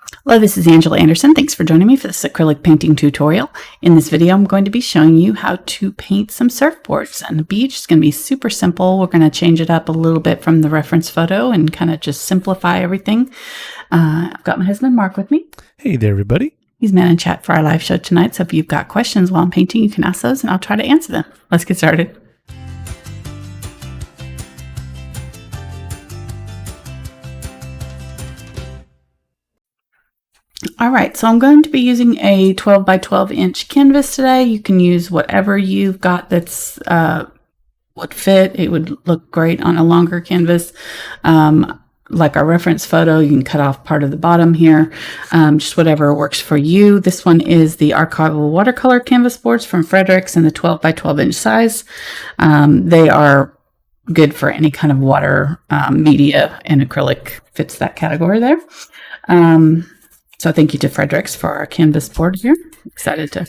Hello, this is Angela Anderson. Thanks for joining me for this acrylic painting tutorial. In this video, I'm going to be showing you how to paint some surfboards on the beach. It's going to be super simple. We're going to change it up a little bit from the reference photo and kind of just simplify everything. I've got my husband, Mark, with me. Hey there, everybody. He's man in chat for our live show tonight. So if you've got questions while I'm painting, you can ask those and I'll try to answer them. Let's get started. All right, so I'm going to be using a 12 by 12 inch canvas today. You can use whatever you've got that's would fit. It would look great on a longer canvas. Like our reference photo, you can cut off part of the bottom here, just whatever works for you. This one is the Archival Watercolor Canvas boards from Fredrix in the 12 by 12 inch size. They are good for any kind of water media, and acrylic fits that category there. So thank you to Fredrix for our canvas board here. Excited to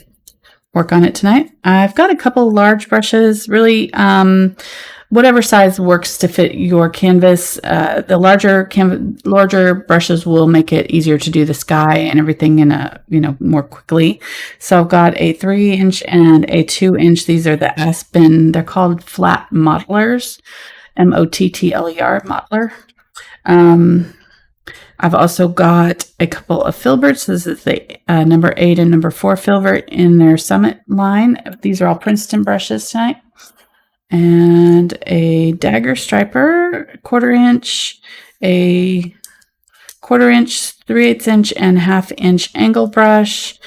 work on it tonight. I've got a couple large brushes, really whatever size works to fit your canvas. The larger brushes will make it easier to do the sky and everything in a, more quickly. So I've got a 3 inch and a 2 inch. These are the Aspen. They're called flat modelers, M-O-T-T-L-E-R, modeler. I've also got a couple of Filberts. This is the number 8 and number 4 Filbert in their Summit line. These are all Princeton brushes tonight. And a dagger striper, 1/4 inch, a 1/4 inch, 3/8 inch, and 1/2 inch angle brush.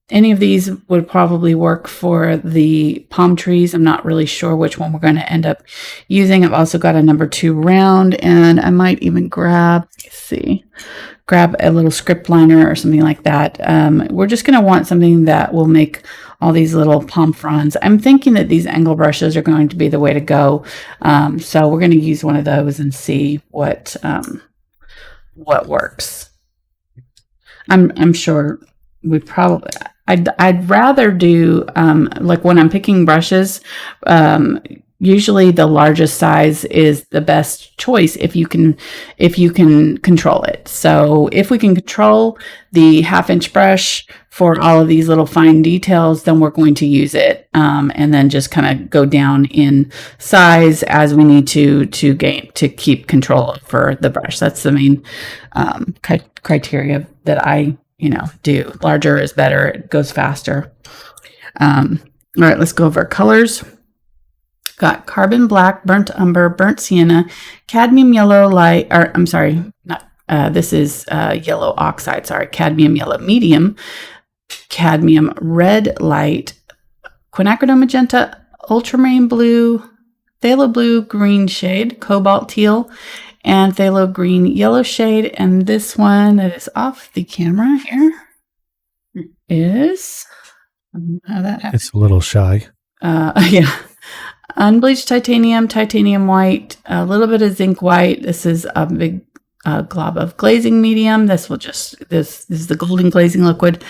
Any of these would probably work for the palm trees. I'm not really sure which one we're going to end up using. I've also got a number 2 round, and I might even grab a little script liner or something like that. We're just going to want something that will make all these little palm fronds. I'm thinking that these angle brushes are going to be the way to go. So we're going to use one of those and see what works. I'm sure we probably, I'd rather do, like when I'm picking brushes, usually the largest size is the best choice if you can control it. So if we can control the 1/2 inch brush for all of these little fine details, then we're going to use it, and then just kind of go down in size as we need to keep control for the brush. That's the main criteria that I do. Larger is better. It goes faster. All right, let's go over colors. Got carbon black, burnt umber, burnt sienna, cadmium yellow light, or I'm sorry, this is yellow oxide, sorry, cadmium yellow medium, cadmium red light, quinacridone magenta, ultramarine blue, phthalo blue green shade, cobalt teal, and phthalo green yellow shade. And this one that is off the camera here is, how that happens. It's a little shy. Yeah. Unbleached titanium, titanium white, a little bit of zinc white. This is a big glob of glazing medium. This is the golden glazing liquid.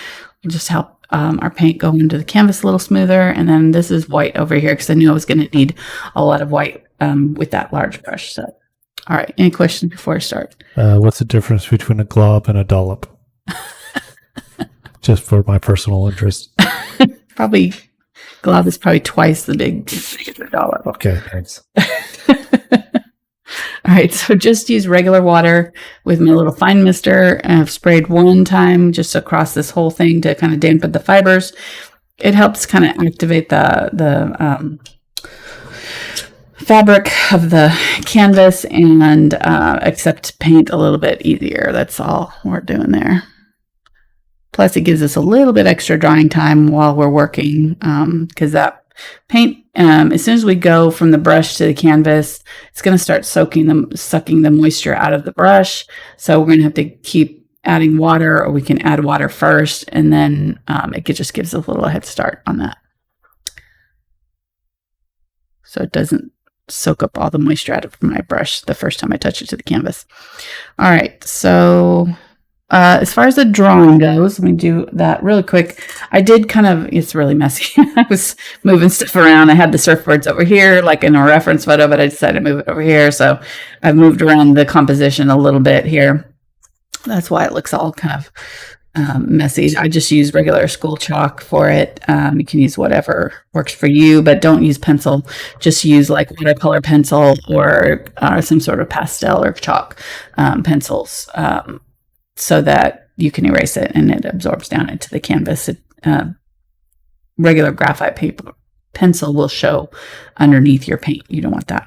Will just help our paint go into the canvas a little smoother. And then this is white over here because I knew I was going to need a lot of white with that large brush. So, all right. Any questions before I start? What's the difference between a glob and a dollop? Just for my personal interest. Probably. Glob is probably twice the big dollop. Okay, thanks. All right, so just use regular water with my little fine mister. I've sprayed one time just across this whole thing to kind of dampen the fibers. It helps kind of activate the fabric of the canvas and accept paint a little bit easier. That's all we're doing there. Plus, it gives us a little bit extra drying time while we're working, because that paint, as soon as we go from the brush to the canvas, it's going to start sucking the moisture out of the brush. So we're going to have to keep adding water, or we can add water first, and then it just gives us a little head start on that. So it doesn't soak up all the moisture out of my brush the first time I touch it to the canvas. All right, so as far as the drawing goes, let me do that really quick. I did it's really messy. I was moving stuff around. I had the surfboards over here, like in a reference photo, but I decided to move it over here. So I've moved around the composition a little bit here. That's why it looks all kind of messy. I just use regular school chalk for it. You can use whatever works for you, but don't use pencil. Just use like watercolor pencil or some sort of pastel or chalk pencils so that you can erase it and it absorbs down into the canvas. Regular graphite paper pencil will show underneath your paint. You don't want that.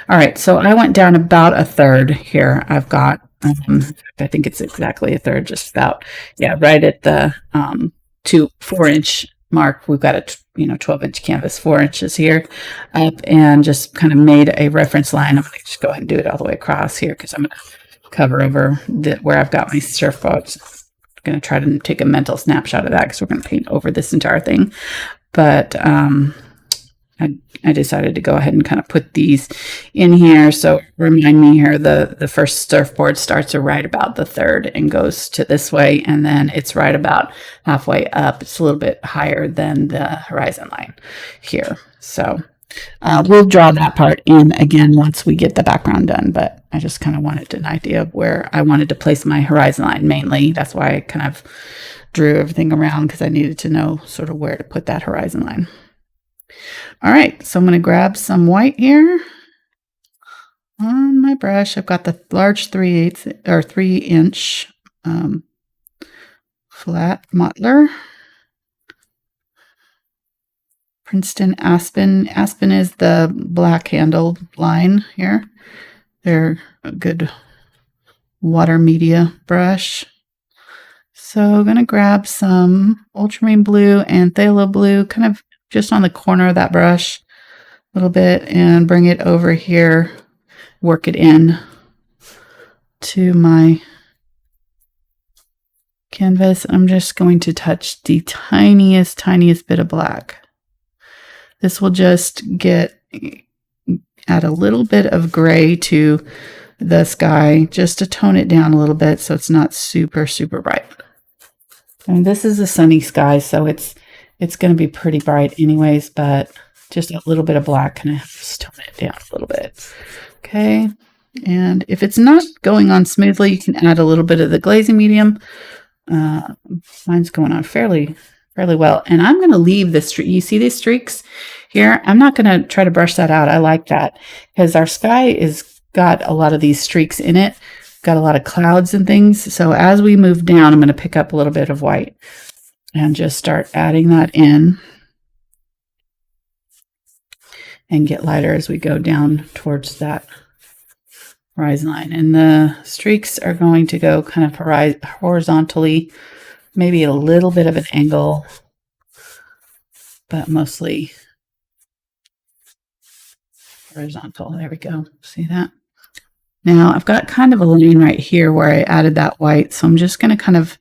All right, so I went down about a third here. I've got I think it's exactly a third, just about, yeah, right at the 4-inch mark. We've got a 12-inch canvas, 4 inches here up, and just kind of made a reference line. I'm going to just go ahead and do it all the way across here because I'm going to cover over where I've got my surfboards. I'm going to try to take a mental snapshot of that because we're going to paint over this entire thing. But I decided to go ahead and kind of put these in here. So remind me here, the first surfboard starts right about the third and goes to this way. And then it's right about halfway up. It's a little bit higher than the horizon line here. So we'll draw that part in again once we get the background done. But I just kind of wanted an idea of where I wanted to place my horizon line mainly. That's why I kind of drew everything around, because I needed to know sort of where to put that horizon line. All right, so I'm going to grab some white here on my brush. I've got the large 3-inch flat mottler. Princeton Aspen. Aspen is the black handled line here. They're a good water media brush. So I'm going to grab some Ultramarine Blue and Phthalo Blue, kind of just on the corner of that brush a little bit, and bring it over here, work it in to my canvas. I'm just going to touch the tiniest bit of black. This will just add a little bit of gray to the sky, just to tone it down a little bit so it's not super bright. And this is a sunny sky, so it's going to be pretty bright anyways, but just a little bit of black kind of helps tone it down a little bit. Okay, and if it's not going on smoothly, you can add a little bit of the glazing medium. Mine's going on fairly well, and I'm going to leave this streak. You see these streaks here? I'm not going to try to brush that out. I like that because our sky is got a lot of these streaks in it, got a lot of clouds and things. So as we move down, I'm going to pick up a little bit of white and just start adding that in and get lighter as we go down towards that horizon line. And the streaks are going to go kind of horizontally, maybe a little bit of an angle, but mostly horizontal. There we go. See that? Now I've got kind of a line right here where I added that white. So I'm just going to kind of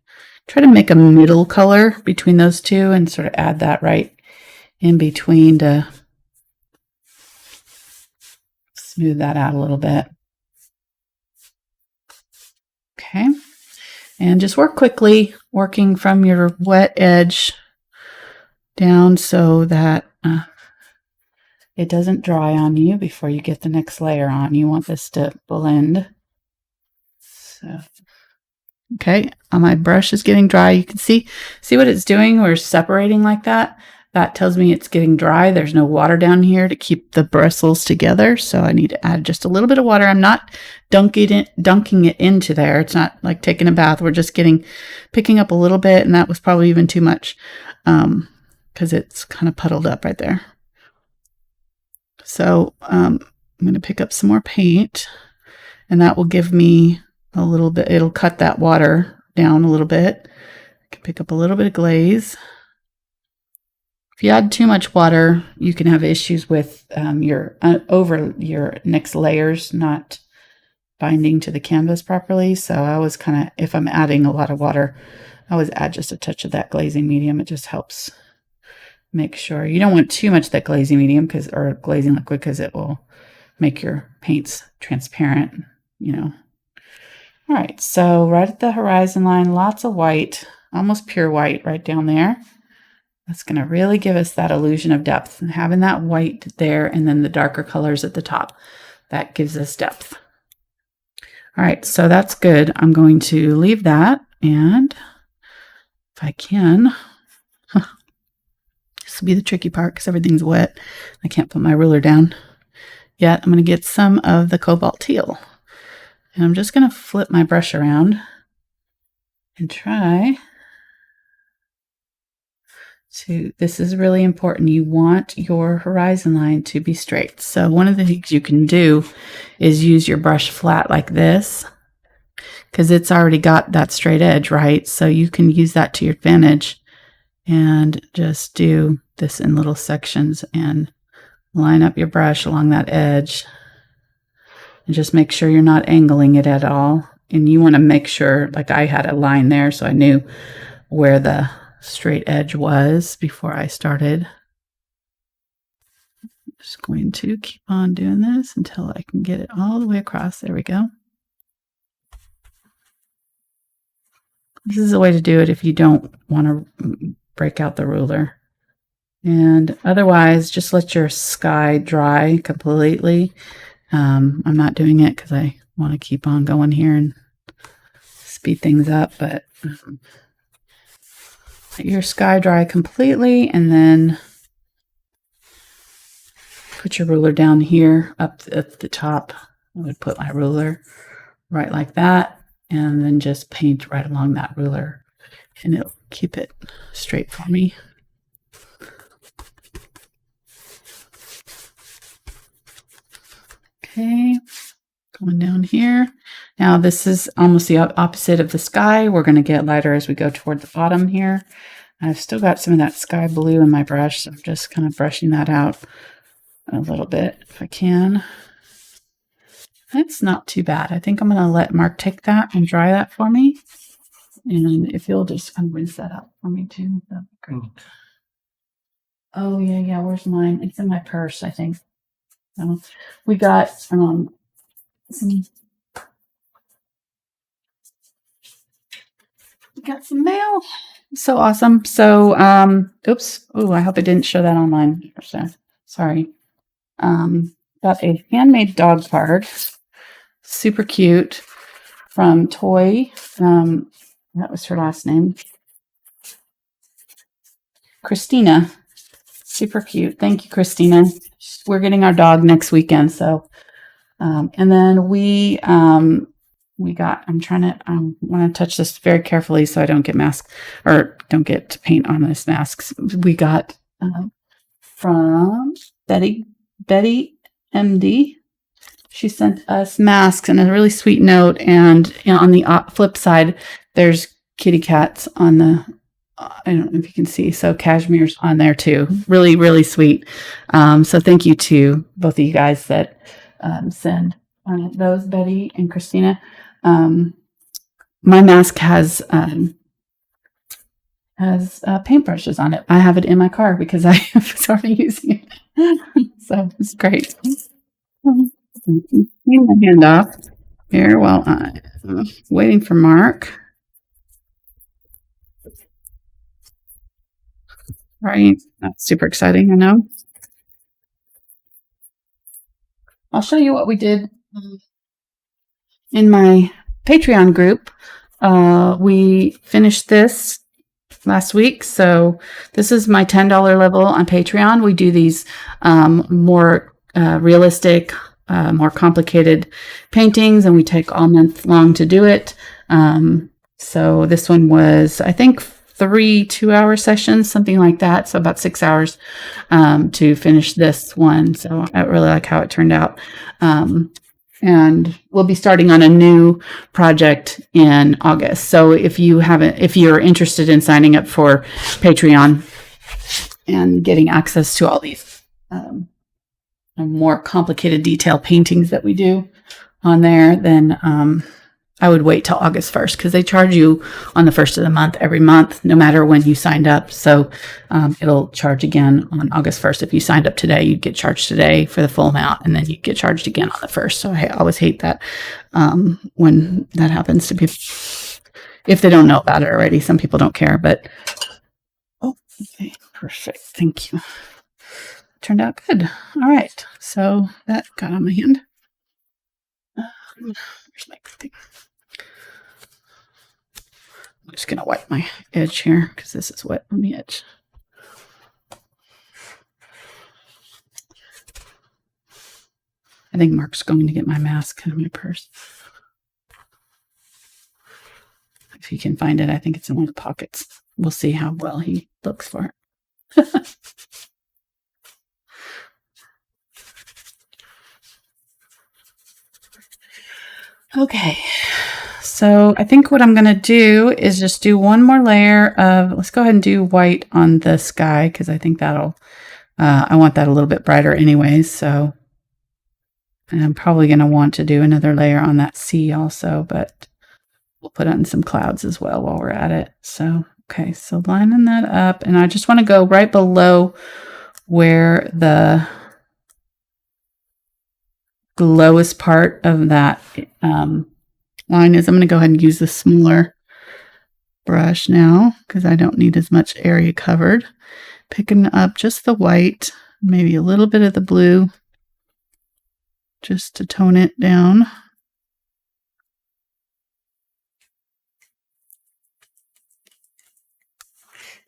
try to make a middle color between those two and sort of add that right in between to smooth that out a little bit. Okay. And just work quickly, working from your wet edge down so that it doesn't dry on you before you get the next layer on. You want this to blend. So, okay, my brush is getting dry. You can see what it's doing. We're separating like that. That tells me it's getting dry. There's no water down here to keep the bristles together. So I need to add just a little bit of water. I'm not dunking it into there. It's not like taking a bath. We're just picking up a little bit, and that was probably even too much because it's kind of puddled up right there. So I'm going to pick up some more paint, and that will give me a little bit. It'll cut that water down a little bit. I can pick up a little bit of glaze. If you add too much water, you can have issues with your next layers not binding to the canvas properly. So I always kind of, if I'm adding a lot of water, I always add just a touch of that glazing medium. It just helps make sure. You don't want too much of that glazing medium or glazing liquid, because it will make your paints transparent, All right, so right at the horizon line, lots of white, almost pure white right down there. That's going to really give us that illusion of depth. And having that white there and then the darker colors at the top, that gives us depth. All right, so that's good. I'm going to leave that, and if I can, this will be the tricky part because everything's wet. I can't put my ruler down yet. I'm going to get some of the Cobalt Teal, and I'm just going to flip my brush around and try to, this is really important. You want your horizon line to be straight. So one of the things you can do is use your brush flat like this, because it's already got that straight edge, right? So you can use that to your advantage and just do this in little sections and line up your brush along that edge. And just make sure you're not angling it at all. And you want to make sure, like I had a line there, so I knew where the straight edge was before I started. I'm just going to keep on doing this until I can get it all the way across. There we go. This is a way to do it if you don't want to break out the ruler. And otherwise, just let your sky dry completely. I'm not doing it because I want to keep on going here and speed things up, but let your sky dry completely, and then put your ruler down here up at the top. I would put my ruler right like that, and then just paint right along that ruler, and it'll keep it straight for me. Okay, going down here. Now this is almost the opposite of the sky. We're going to get lighter as we go toward the bottom here. I've still got some of that sky blue in my brush, so I'm just kind of brushing that out a little bit if I can. That's not too bad. I think I'm going to let Mark take that and dry that for me. And if you'll just kind of rinse that out for me too, that'd be great. Oh, yeah. Where's mine? It's in my purse, I think. We got some. We got some mail. So awesome. So, oops. Oh, I hope I didn't show that online. So, sorry. Got a handmade dog card. Super cute. From Toy. That was her last name. Christina. Super cute. Thank you, Christina. We're getting our dog next weekend. So, and then we got, I want to touch this very carefully so I don't get mask or don't get paint on this masks. We got from Betty MD. She sent us masks and a really sweet note. And on the flip side, there's kitty cats on the, I don't know if you can see. So Cashmere's on there too. Really, really sweet. So thank you to both of you guys that send those, Betty and Christina. My mask has paintbrushes on it. I have it in my car because I started using it. So it's great. Clean my hand off here while I'm waiting for Mark. Right, that's super exciting, I know. I'll show you what we did in my Patreon group. We finished this last week, so this is my $10 level on Patreon. We do these more realistic, more complicated paintings, and we take all month long to do it. So this one was, I think, 3 2-hour sessions, something like that. So about 6 hours to finish this one. So I really like how it turned out. And we'll be starting on a new project in August. So if you're interested in signing up for Patreon and getting access to all these more complicated detail paintings that we do on there, then I would wait till August 1st because they charge you on the 1st of the month every month, no matter when you signed up. So it'll charge again on August 1st. If you signed up today, you'd get charged today for the full amount, and then you get charged again on the 1st. So I always hate that when that happens to people. If they don't know about it already, some people don't care, but oh, okay, perfect. Thank you. Turned out good. All right. So that got on my hand. Where's my thing? I'm just going to wipe my edge here because this is wet on the edge. I think Mark's going to get my mask in my purse. If he can find it, I think it's in one of the pockets. We'll see how well he looks for it. Okay, so I think what I'm going to do is just do one more layer of, let's go ahead and do white on the sky because I think that'll, I want that a little bit brighter anyways, so. And I'm probably going to want to do another layer on that sea also, but we'll put on some clouds as well while we're at it. So, okay, so lining that up, and I just want to go right below where the lowest part of that line is. I'm going to go ahead and use the smaller brush now because I don't need as much area covered. Picking up just the white, maybe a little bit of the blue, just to tone it down.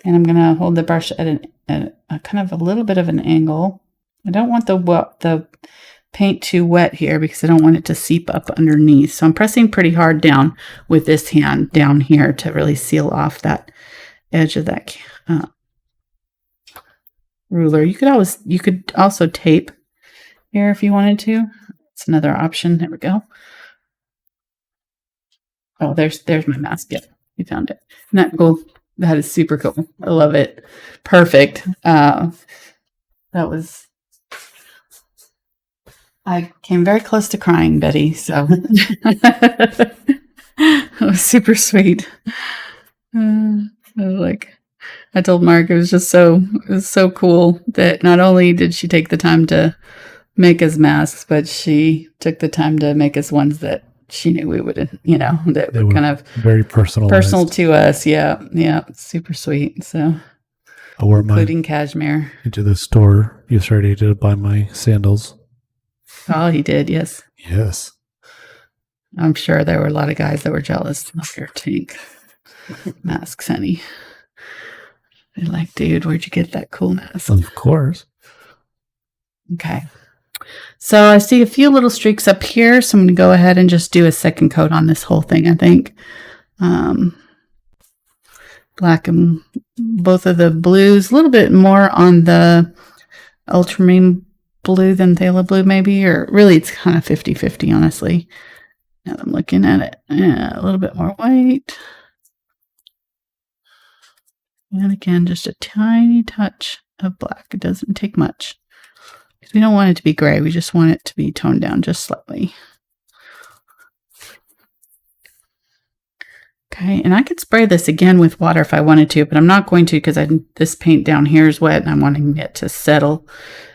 And I'm going to hold the brush at a kind of a little bit of an angle. I don't want the paint too wet here because I don't want it to seep up underneath. So I'm pressing pretty hard down with this hand down here to really seal off that edge of that ruler. You could also tape here if you wanted to. It's another option. There we go. Oh, there's my mask. Yep, you found it. Isn't that cool? That is super cool. I love it. Perfect. That was. I came very close to crying, Betty. So it was super sweet. I told Mark it was so cool that not only did she take the time to make us masks, but she took the time to make us ones that she knew we would, that were kind of very personal to us. Yeah, super sweet. So, I wore including cashmere into the store yesterday to buy my sandals. Oh, he did. Yes. Yes. I'm sure there were a lot of guys that were jealous of your tank masks, honey. They're like, dude, where'd you get that cool mask? Of course. Okay. So I see a few little streaks up here, so I'm going to go ahead and just do a second coat on this whole thing, I think. Black and both of the blues, a little bit more on the Ultramarine Blue than Phthalo Blue, maybe, or really it's kind of 50-50, honestly. Now that I'm looking at it. Yeah, a little bit more white. And again, just a tiny touch of black. It doesn't take much. We don't want it to be gray. We just want it to be toned down just slightly. Okay, and I could spray this again with water if I wanted to, but I'm not going to because this paint down here is wet and I'm wanting it to settle.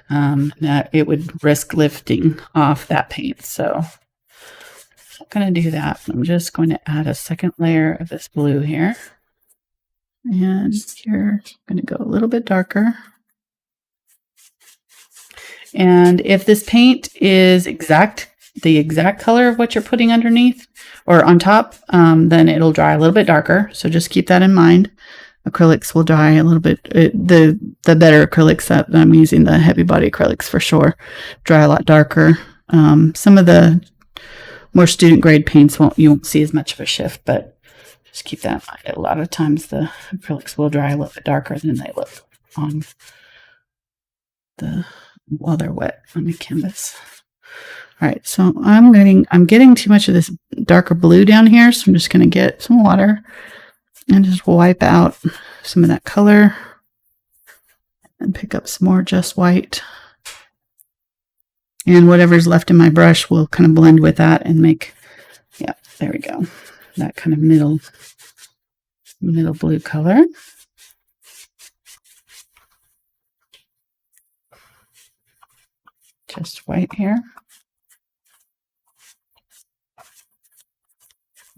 It would risk lifting off that paint. So I'm not going to do that. I'm just going to add a second layer of this blue here. And here, I'm going to go a little bit darker. And if this paint is the exact color of what you're putting underneath or on top, then it'll dry a little bit darker. So just keep that in mind. Acrylics will dry a little bit. The better acrylics that I'm using, the heavy body acrylics for sure, dry a lot darker. Some of the more student grade paints you won't see as much of a shift, but just keep that in mind. A lot of times the acrylics will dry a little bit darker than they look on while they're wet on the canvas. All right, so I'm getting too much of this darker blue down here, so I'm just going to get some water and just wipe out some of that color and pick up some more just white. And whatever's left in my brush will kind of blend with that and make, yeah, there we go, that kind of middle blue color. Just white here.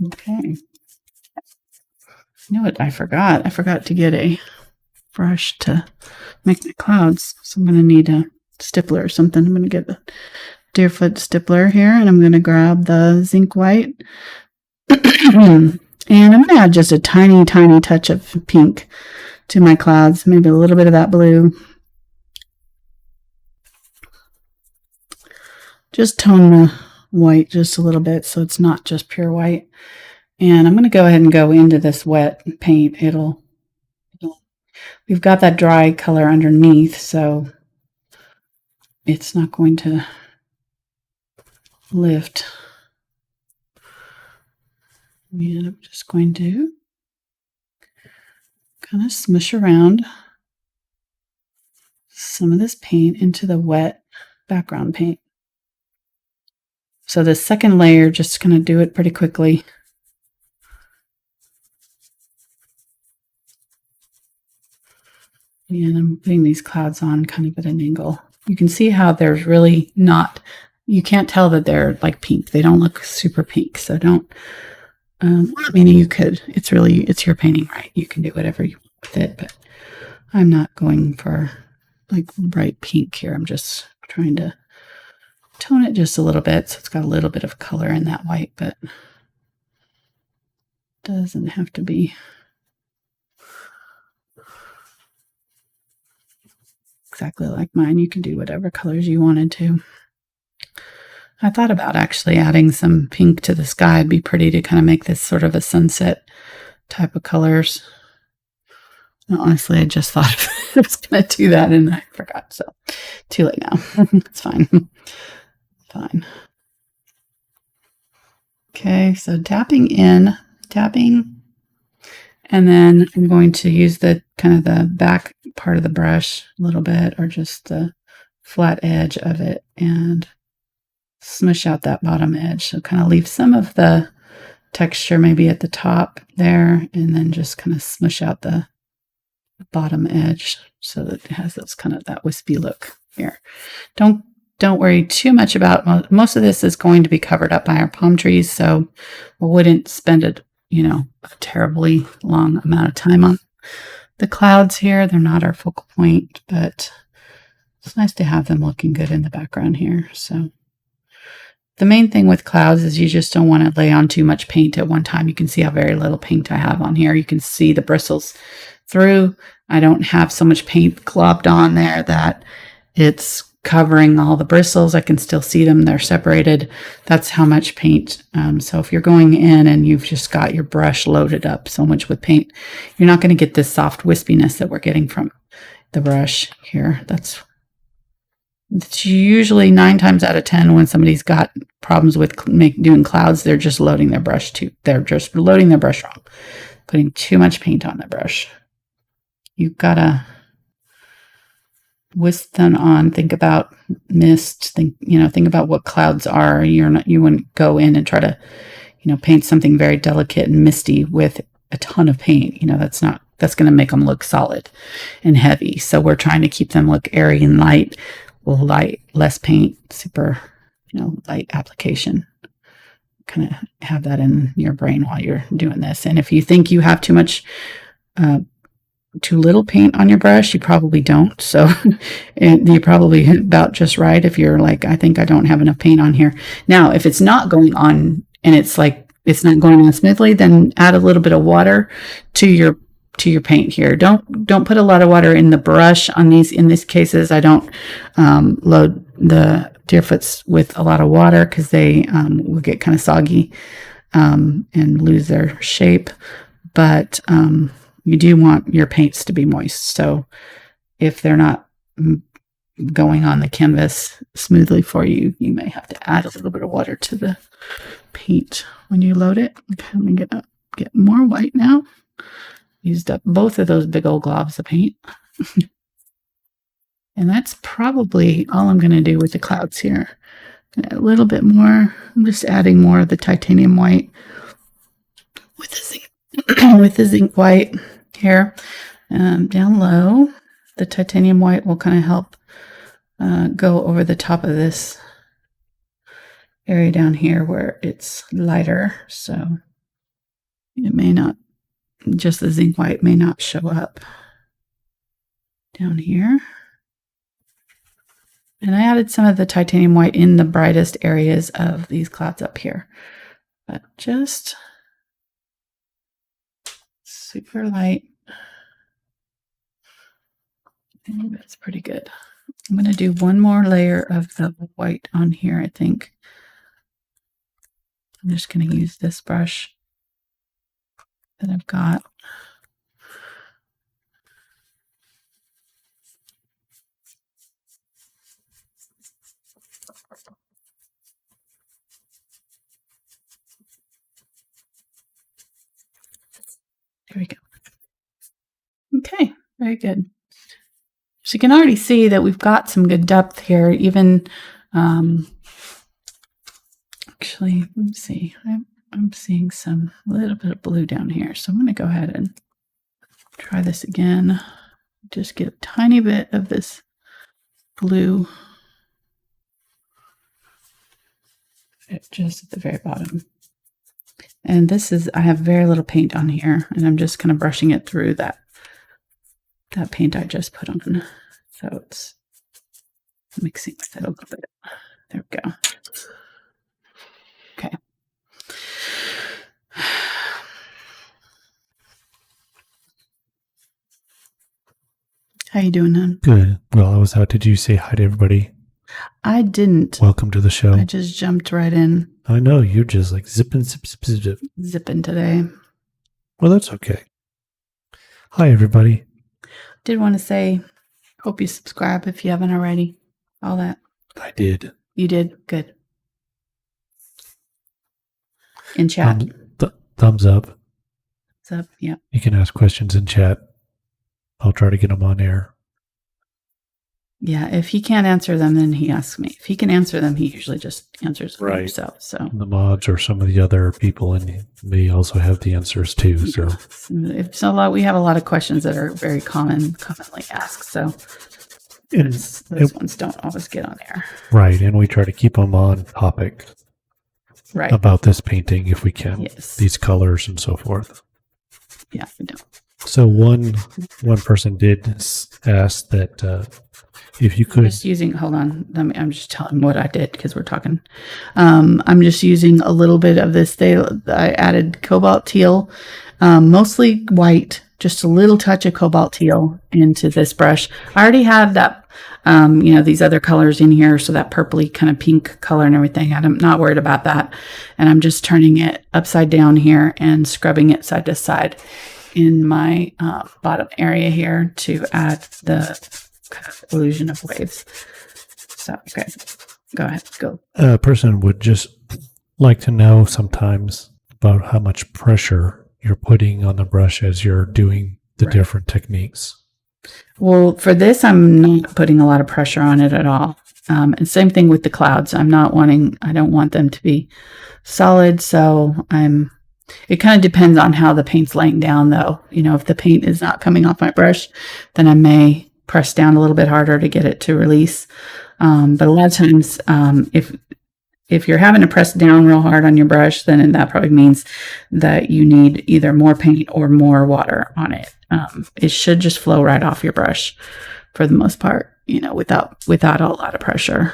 Okay. You know what I forgot? I forgot to get a brush to make my clouds. So I'm going to need a stippler or something. I'm going to get a Deerfoot Stippler here, and I'm going to grab the Zinc White. And I'm going to add just a tiny, tiny touch of pink to my clouds, maybe a little bit of that blue. Just tone the white just a little bit so it's not just pure white. And I'm going to go ahead and go into this wet paint. We've got that dry color underneath, so it's not going to lift. And I'm just going to kind of smush around some of this paint into the wet background paint. So the second layer, just going to do it pretty quickly. And I'm putting these clouds on kind of at an angle. You can see how there's really not, you can't tell that they're like pink. They don't look super pink. So don't, I mean, you could, it's your painting, right? You can do whatever you want with it, but I'm not going for like bright pink here. I'm just trying to tone it just a little bit. So it's got a little bit of color in that white, but doesn't have to be exactly like mine. You can do whatever colors you wanted to. I thought about actually adding some pink to the sky. It'd be pretty to kind of make this sort of a sunset type of colors. And honestly, I just thought I was going to do that and I forgot. So too late now. It's fine. Fine. Okay, so tapping, and then I'm going to use the kind of the back part of the brush a little bit, or just the flat edge of it, and smush out that bottom edge. So kind of leave some of the texture maybe at the top there, and then just kind of smush out the bottom edge so that it has those kind of that wispy look here. Don't worry too much about, most of this is going to be covered up by our palm trees, so I wouldn't spend a terribly long amount of time on the clouds here. They're not our focal point, but it's nice to have them looking good in the background here. So the main thing with clouds is you just don't want to lay on too much paint at one time. You can see how very little paint I have on here. You can see the bristles through. I don't have so much paint globbed on there that it's covering all the bristles. I can still see them. They're separated. That's how much paint. So if you're going in and you've just got your brush loaded up so much with paint, you're not going to get this soft wispiness that we're getting from the brush here. It's usually 9 times out of 10 when somebody's got problems with doing clouds, they're just loading their brush they're just loading their brush wrong, putting too much paint on the brush. You've got to wisp them on. Think about mist. Think about what clouds are. You wouldn't go in and try to, paint something very delicate and misty with a ton of paint. That's going to make them look solid and heavy. So we're trying to keep them look airy and light. Less paint, super, light application. Kind of have that in your brain while you're doing this. And if you think you have too little paint on your brush, you probably don't. So you're probably about just right if you're like, I think I don't have enough paint on here. Now, if it's not going on and it's like it's not going on smoothly, then add a little bit of water to your paint here. Don't put a lot of water in the brush on these. In these cases, I don't load the Deerfoots with a lot of water because they will get kind of soggy and lose their shape. But you do want your paints to be moist. So if they're not going on the canvas smoothly for you, you may have to add a little bit of water to the paint when you load it. Okay, let me get more white now. Used up both of those big old globs of paint. And that's probably all I'm going to do with the clouds here. A little bit more. I'm just adding more of the titanium white with the zinc white here. Down low, the titanium white will kind of help go over the top of this area down here where it's lighter. So it may not, just the zinc white may not show up down here. And I added some of the titanium white in the brightest areas of these clouds up here. But just super light. And that's pretty good. I'm going to do one more layer of the white on here, I think. I'm just going to use this brush that I've got. There we go. Okay, very good. So you can already see that we've got some good depth here. Even, actually, let me see. I'm seeing a little bit of blue down here. So I'm going to go ahead and try this again. Just get a tiny bit of this blue just at the very bottom. And this is, I have very little paint on here, and I'm just kind of brushing it through that paint I just put on. So it's mixing with it a little bit. There we go. Okay. How you doing, hon? Good. Well, I was out. Did you say hi to everybody? I didn't. Welcome to the show. I just jumped right in. I know. You're just like zipping, zip, zip, zip. Zipping today. Well, that's okay. Hi, everybody. Did want to say, hope you subscribe if you haven't already. All that. I did. You did? Good. In chat. Thumbs up. What's up? Yeah. You can ask questions in chat. I'll try to get them on air. Yeah, if he can't answer them, then he asks me. If he can answer them, he usually just answers them Right. himself. So The mods or some of the other people and they also have the answers too. So we have a lot of questions that are very commonly asked. So those ones don't always get on air. Right, and we try to keep them on topic. Right. About this painting if we can. Yes. These colors and so forth. Yeah, we do. So one person did ask that if you could Just using, hold on, I'm just telling what I did because we're talking. I'm just using a little bit of this. I added Cobalt Teal, mostly white, just a little touch of Cobalt Teal into this brush. I already had that, these other colors in here, so that purpley kind of pink color and everything. I'm not worried about that. And I'm just turning it upside down here and scrubbing it side to side in my bottom area here to add the kind of illusion of waves. So, okay, go ahead, go. A person would just like to know sometimes about how much pressure you're putting on the brush as you're doing the different techniques. Well, for this, I'm not putting a lot of pressure on it at all. And same thing with the clouds. I don't want them to be solid. So it kind of depends on how the paint's laying down though. If the paint is not coming off my brush, then I may press down a little bit harder to get it to release. But a lot of times, if you're having to press down real hard on your brush, then that probably means that you need either more paint or more water on it. It should just flow right off your brush for the most part, without a lot of pressure.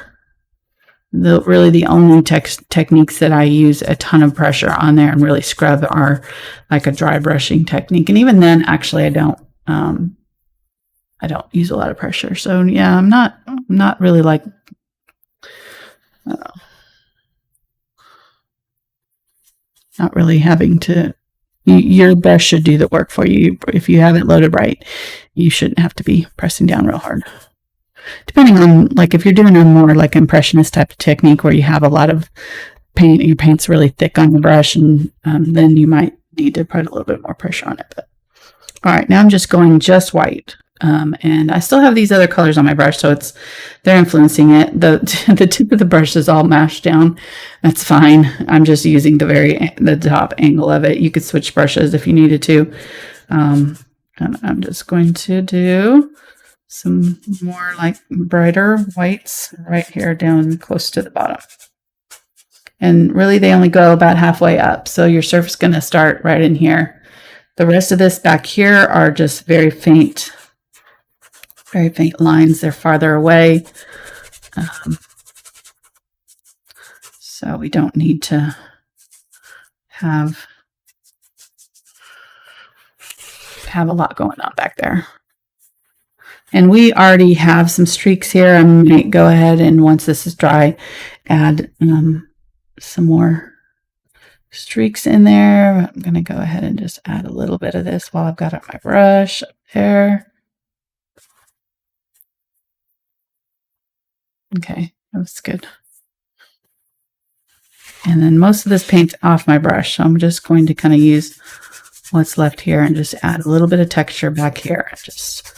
The only techniques that I use a ton of pressure on there and really scrub are like a dry brushing technique. And even then, actually, I don't use a lot of pressure. So yeah, I'm not really like, not really having to, your brush should do the work for you. If you have it loaded right, you shouldn't have to be pressing down real hard. Depending on, like, if you're doing a more like impressionist type of technique where you have a lot of paint, your paint's really thick on the brush, and then you might need to put a little bit more pressure on it. But all right, now I'm just going just white. And I still have these other colors on my brush, so they're influencing it. The tip of the brush is all mashed down. That's fine. I'm just using the top angle of it. You could switch brushes if you needed to. And I'm just going to do some more like brighter whites right here down close to the bottom. And really they only go about halfway up. So your surf's going to start right in here. The rest of this back here are just very faint lines. They're farther away. So we don't need to have a lot going on back there. And we already have some streaks here. I might go ahead and once this is dry, add some more streaks in there. I'm going to go ahead and just add a little bit of this while I've got it on my brush up there. Okay, that's good. And then most of this paint's off my brush, so I'm just going to kind of use what's left here and just add a little bit of texture back here, just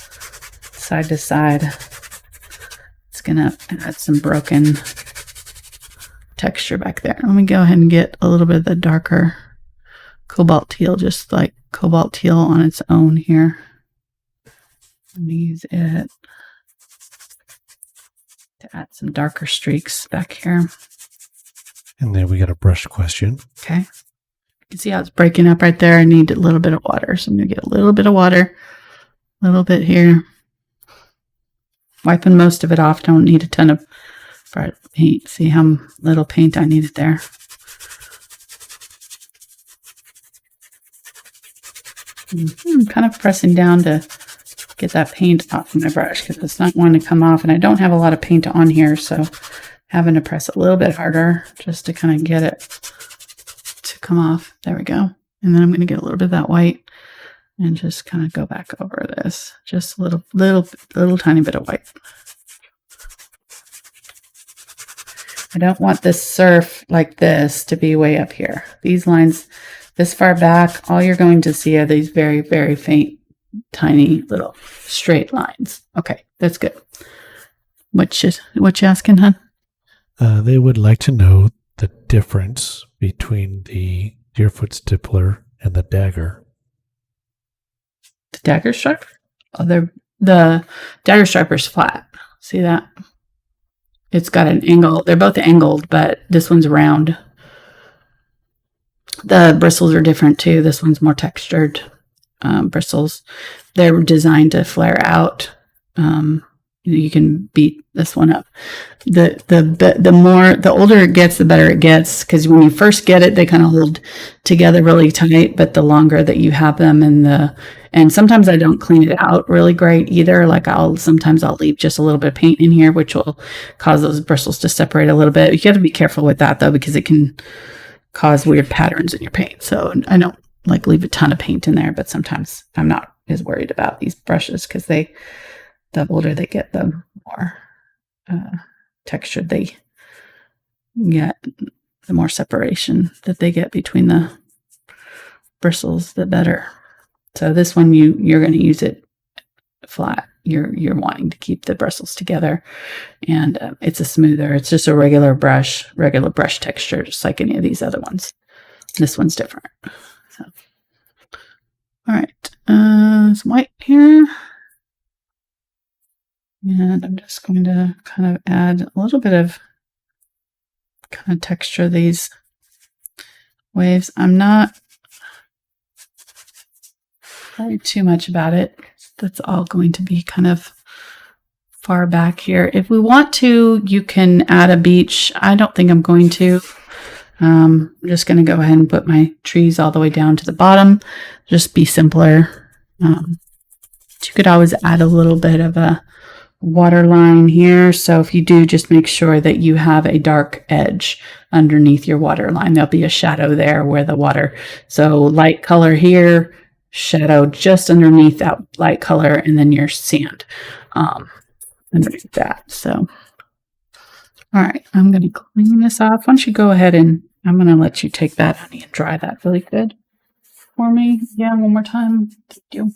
side to side. It's going to add some broken texture back there. Let me go ahead and get a little bit of the darker cobalt teal, just like cobalt teal on its own here. Let me use it to add some darker streaks back here. And then we got a brush question. Okay. You can see how it's breaking up right there. I need a little bit of water. So I'm going to get a little bit of water, a little bit here. Wiping most of it off. Don't need a ton of paint. See how little paint I needed there. I'm kind of pressing down to get that paint off my brush because it's not wanting to come off. And I don't have a lot of paint on here, so having to press a little bit harder just to kind of get it to come off. There we go. And then I'm going to get a little bit of that white and just kind of go back over this. Just a little tiny bit of white. I don't want this surf like this to be way up here. These lines this far back, all you're going to see are these very, very faint, tiny little straight lines. Okay, that's good. What you asking, hon? They would like to know the difference between the Deerfoot Stippler and the dagger. The dagger stripe? Oh, the dagger striper's flat. See that? It's got an angle. They're both angled, but this one's round. The bristles are different too. This one's more textured bristles. They're designed to flare out. You can beat this one up. The older it gets, the better it gets. Because when you first get it, they kind of hold together really tight. But the longer that you have them, and sometimes I don't clean it out really great either. Like sometimes I'll leave just a little bit of paint in here, which will cause those bristles to separate a little bit. You have to be careful with that though, because it can cause weird patterns in your paint. So I don't like leave a ton of paint in there, but sometimes I'm not as worried about these brushes because the older they get, the more textured they get, the more separation that they get between the bristles, the better. So this one, you're going to use it flat. You're wanting to keep the bristles together, and it's a smoother. It's just a regular brush texture, just like any of these other ones. This one's different. So, all right, some white here. And I'm just going to kind of add a little bit of kind of texture these waves. I'm not worried too much about it. That's all going to be kind of far back here. If we want to, you can add a beach. I don't think I'm going to. I'm just going to go ahead and put my trees all the way down to the bottom. Just be simpler. You could always add a little bit of a water line here. So if you do, just make sure that you have a dark edge underneath your water line. There'll be a shadow there where the water, so light color here, shadow just underneath that light color, and then your sand underneath that. So, all right, I'm going to clean this off. Why don't you go ahead and I'm going to let you take that, honey, and dry that really good for me. Yeah, one more time. Thank you.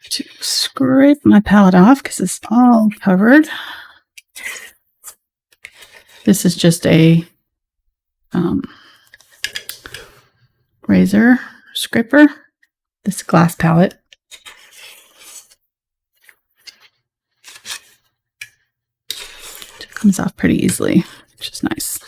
To scrape my palette off because it's all covered. This is just a razor scraper. This glass palette. It comes off pretty easily, which is nice.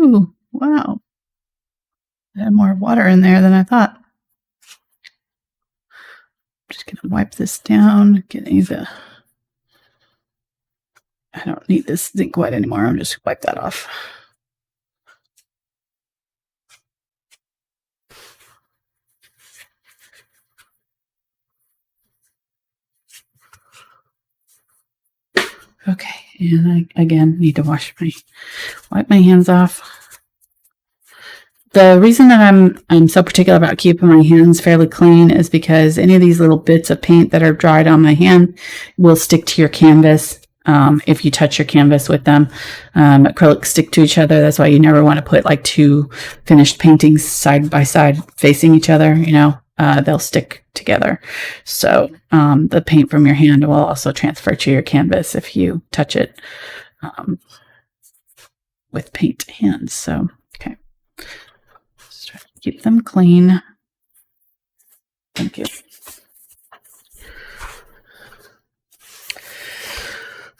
Ooh, wow. I had more water in there than I thought. Just gonna wipe this down. I don't need this zinc white anymore. I'll just wipe that off. Okay, and I again need to wipe my hands off. The reason that I'm so particular about keeping my hands fairly clean is because any of these little bits of paint that are dried on my hand will stick to your canvas. If you touch your canvas with them, acrylics stick to each other. That's why you never want to put like two finished paintings side by side facing each other. You know, they'll stick together. So the paint from your hand will also transfer to your canvas if you touch it with paint hands. So, okay. Just try to keep them clean. Thank you.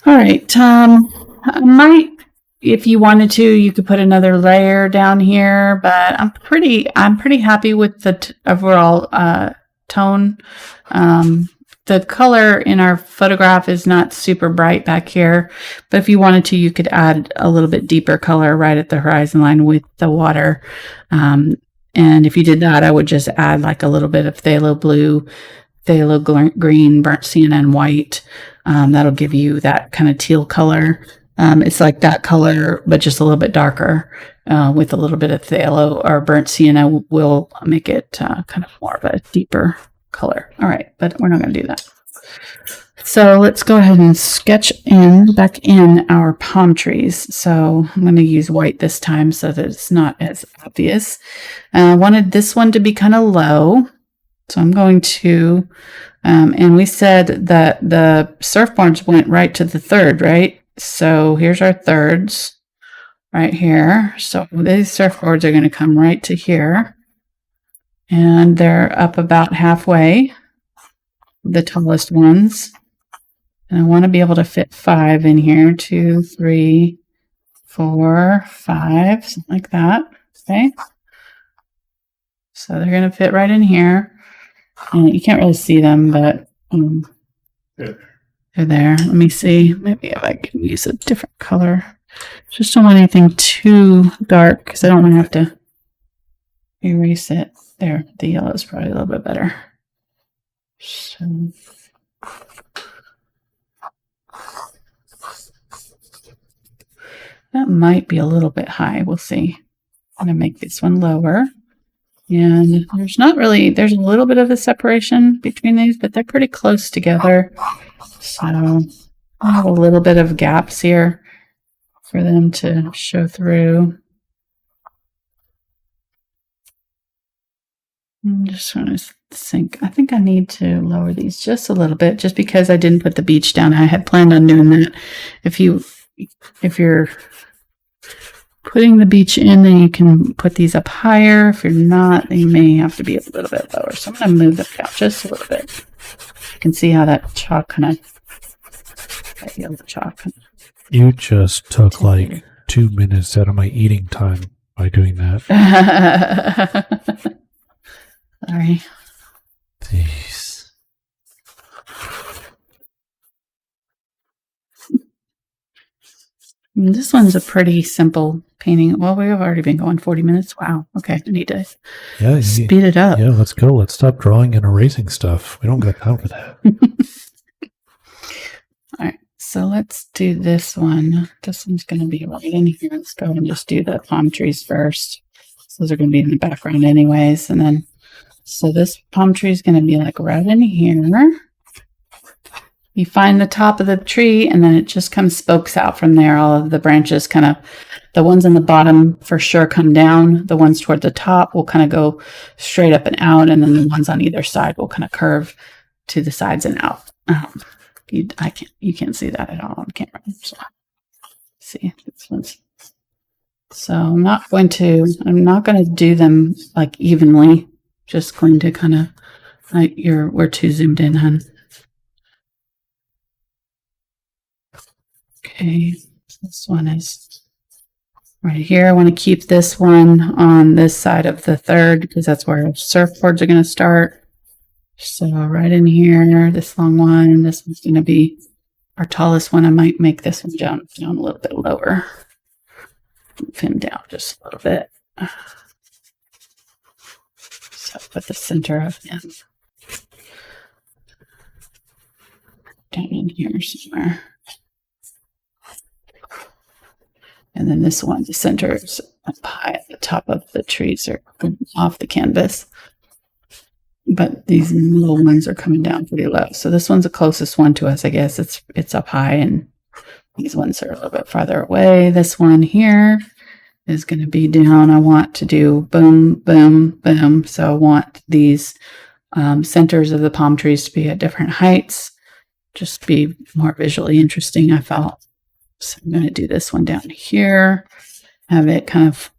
All right. I might, if you wanted to, you could put another layer down here, but I'm pretty happy with the overall tone. The color in our photograph is not super bright back here, but if you wanted to, you could add a little bit deeper color right at the horizon line with the water. And if you did that, I would just add like a little bit of phthalo blue, phthalo green, burnt sienna, and white. That'll give you that kind of teal color. It's like that color, but just a little bit darker with a little bit of phthalo or burnt sienna will make it kind of more of a deeper color. All right, but we're not going to do that. So let's go ahead and sketch back in our palm trees. So I'm going to use white this time so that it's not as obvious. I wanted this one to be kind of low. So I'm going to, and we said that the surfboards went right to the third, right? So here's our thirds right here. So these surfboards are going to come right to here. And they're up about halfway, the tallest ones. And I want to be able to fit 5 in here. 2, 3, 4, 5, something like that. Okay. So they're going to fit right in here. And you can't really see them, but they're there. Let me see. Maybe if I can use a different color. Just don't want anything too dark because I don't want to have to erase it. There, the yellow is probably a little bit better. So that might be a little bit high. We'll see. I'm going to make this one lower. And there's a little bit of a separation between these, but they're pretty close together. So I have a little bit of gaps here for them to show through. I'm just trying to think. I think I need to lower these just a little bit, just because I didn't put the beach down. I had planned on doing that. If you're putting the beach in, then you can put these up higher. If you're not, then you may have to be a little bit lower. So I'm going to move them down just a little bit. You can see how that chalk that yellow chalk. You just took like 2 minutes out of my eating time by doing that. Sorry. Jeez. This one's a pretty simple painting. Well, we've already been going 40 minutes. Wow. Okay. I need to speed it up. Yeah, let's go. Let's stop drawing and erasing stuff. We don't got time for that. All right. So let's do this one. This one's going to be right in here. Let's go and just do the palm trees first. So those are going to be in the background anyways. And then, so this palm tree is going to be like right in here. You find the top of the tree and then it just spokes out from there. All of the branches the ones on the bottom for sure come down. The ones toward the top will kind of go straight up and out. And then the ones on either side will kind of curve to the sides and out. You can't see that at all on camera. So, see this one's. So I'm not going to do them like evenly. Just going to kind of, we're too zoomed in, hun. Okay, this one is right here. I want to keep this one on this side of the third because that's where surfboards are going to start. So right in here, this long one, this one's going to be our tallest one. I might make this one down a little bit lower. Move him down just a little bit. So put the center of him down in here somewhere. And then this one, the center is up high at the top of the trees or off the canvas. But these little ones are coming down pretty low. So this one's the closest one to us, I guess. It's up high, and these ones are a little bit farther away. This one here is going to be down. I want to do boom, boom, boom. So I want these centers of the palm trees to be at different heights. Just be more visually interesting, I felt. So I'm going to do this one down here. Have it kind of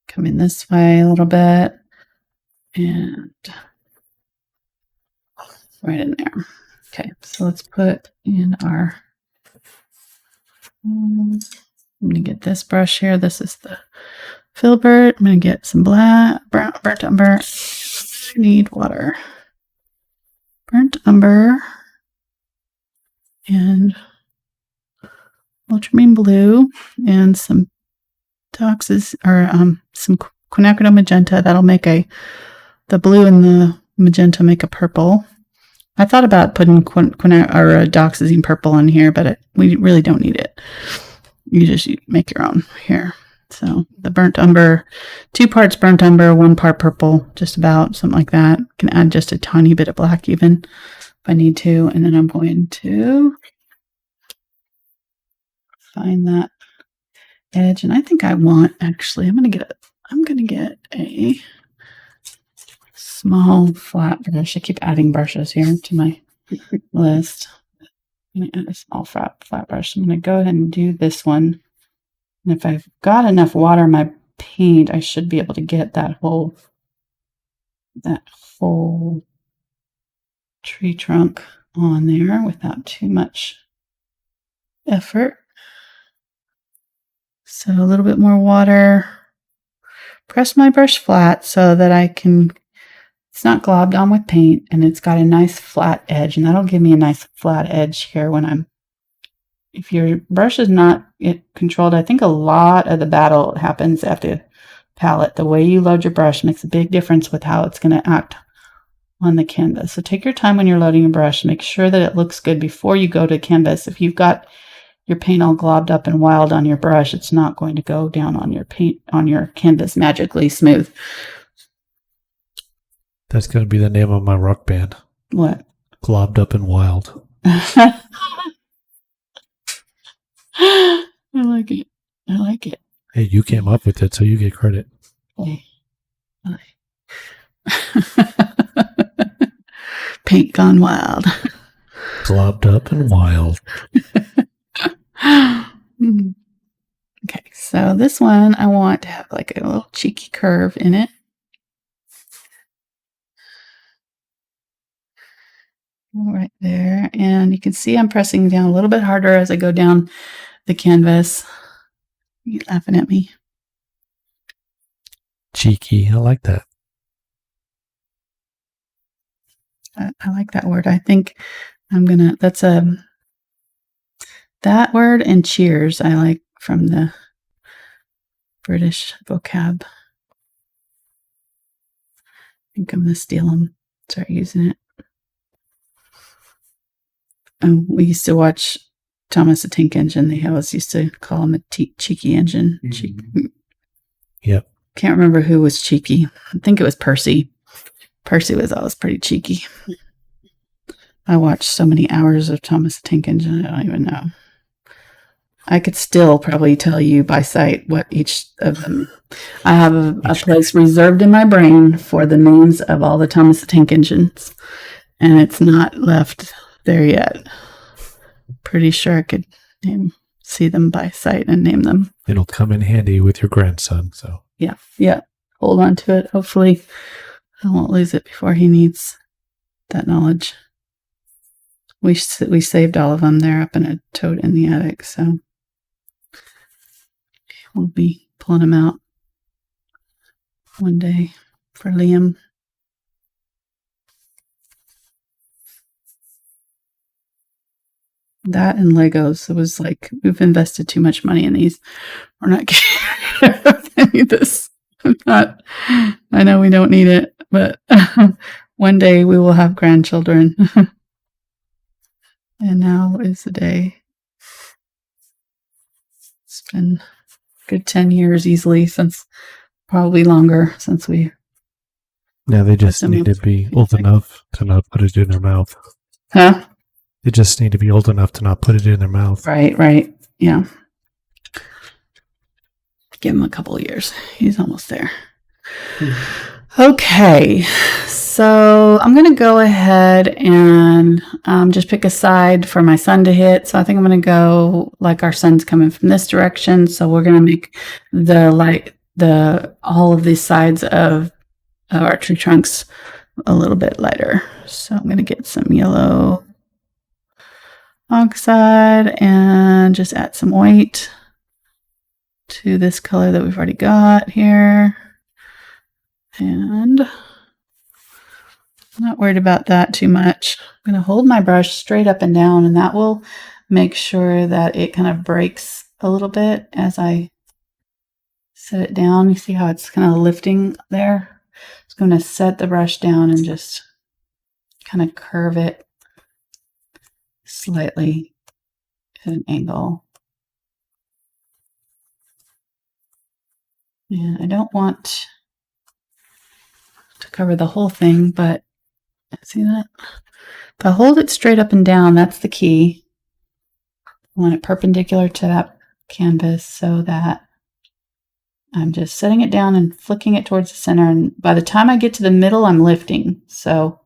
come in this way a little bit. And right in there. Okay, so let's put in our... I'm going to get this brush here. This is the Filbert. I'm going to get some burnt umber. I need water. Burnt umber and Ultramarine Blue and some toxes or some Quinacridone Magenta. That'll make the blue and the magenta make a purple. I thought about putting doxazine purple in here, but we really don't need it. You just make your own here. So the burnt umber, 2 parts burnt umber, 1 part purple, just about something like that. Can add just a tiny bit of black even if I need to. And then I'm going to find that edge. And I think I want, actually, I'm going to get a small flat brush. I keep adding brushes here to my list. I'm going to add a small flat brush. I'm going to go ahead and do this one. And if I've got enough water in my paint, I should be able to get that whole tree trunk on there without too much effort. So a little bit more water. Press my brush flat so that it's not globbed on with paint, and it's got a nice flat edge, and that'll give me a nice flat edge here if your brush is not controlled. I think a lot of the battle happens at the palette. The way you load your brush makes a big difference with how it's going to act on the canvas. So take your time when you're loading your brush. Make sure that it looks good before you go to canvas. If you've got your paint all globbed up and wild on your brush, it's not going to go down on your canvas magically smooth. That's going to be the name of my rock band. What? Globbed Up and Wild. I like it. I like it. Hey, you came up with it, so you get credit. Hey. Paint gone wild. Globbed up and wild. Okay, so this one I want to have like a little cheeky curve in it. Right there. And you can see I'm pressing down a little bit harder as I go down the canvas. You laughing at me? Cheeky. I like that. I like that word. I think that's that word and cheers I like from the British vocab. I think I'm going to steal them. Start using it. We used to watch Thomas the Tank Engine. They always used to call him a cheeky engine. Mm-hmm. Yep. Can't remember who was cheeky. I think it was Percy. Percy was always pretty cheeky. I watched so many hours of Thomas the Tank Engine, I don't even know. I could still probably tell you by sight what each of them. I have a place reserved in my brain for the names of all the Thomas the Tank Engines, and it's not left there yet. Pretty sure I could see them by sight and name them. It'll come in handy with your grandson. So yeah. Hold on to it. Hopefully, I won't lose it before he needs that knowledge. We saved all of them. They're up in a tote in the attic. So we'll be pulling them out one day for Liam. That and Legos. It was like, we've invested too much money in these. We're not getting rid of any of this. I know we don't need it, but one day we will have grandchildren. And now is the day. It's been a good 10 years easily, since probably longer, since we. Yeah, they just need to be old enough to not put it in their mouth. Huh? They just need to be old enough to not put it in their mouth. Right. Yeah. Give him a couple of years. He's almost there. Okay. So I'm going to go ahead and just pick a side for my sun to hit. So I think I'm going to go like our sun's coming from this direction. So we're going to make all of these sides of our tree trunks a little bit lighter. So I'm going to get some yellow oxide and just add some white to this color that we've already got here. And I'm not worried about that too much. I'm going to hold my brush straight up and down, and that will make sure that it kind of breaks a little bit as I set it down. You see how it's kind of lifting there? I'm going to set the brush down and just kind of curve it slightly at an angle. And I don't want to cover the whole thing, but see that? If I hold it straight up and down, that's the key. I want it perpendicular to that canvas so that I'm just setting it down and flicking it towards the center. And by the time I get to the middle, I'm lifting. So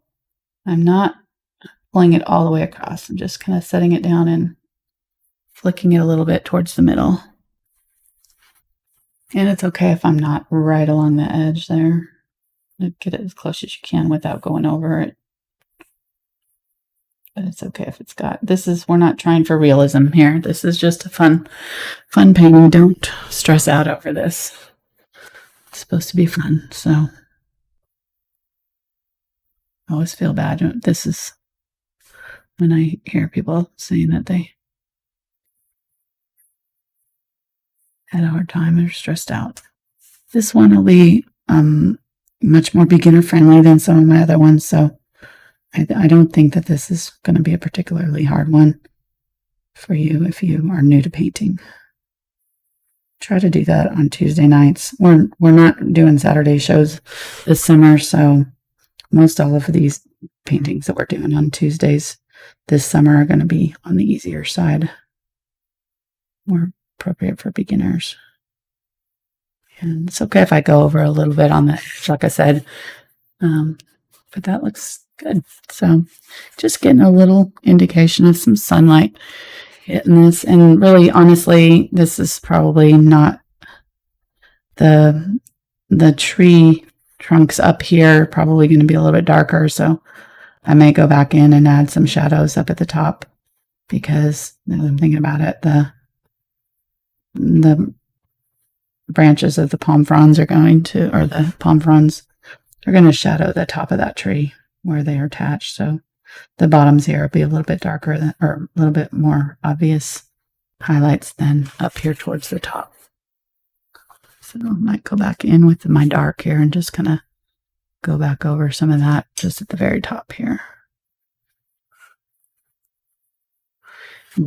I'm not pulling it all the way across. I'm just kind of setting it down and flicking it a little bit towards the middle. And it's okay if I'm not right along the edge there. Get it as close as you can without going over it. But it's okay if it's got, we're not trying for realism here. This is just a fun painting. Don't stress out over this. It's supposed to be fun. So I always feel bad. This is when I hear people saying that they had a hard time or stressed out. This one will be much more beginner friendly than some of my other ones, so I don't think that this is going to be a particularly hard one for you if you are new to painting. Try to do that on Tuesday nights. We're not doing Saturday shows this summer, so most all of these paintings that we're doing on Tuesdays this summer are going to be on the easier side, more appropriate for beginners. And it's okay if I go over a little bit on the edge, like I said, but that looks good. So just getting a little indication of some sunlight hitting this. And really, honestly, this is probably not the tree trunks up here, probably going to be a little bit darker. So I may go back in and add some shadows up at the top, because now that I'm thinking about it, the branches of the palm fronds are going to shadow the top of that tree where they are attached. So the bottoms here will be a little bit darker or a little bit more obvious highlights than up here towards the top. So I might go back in with my dark here and just kind of go back over some of that just at the very top here.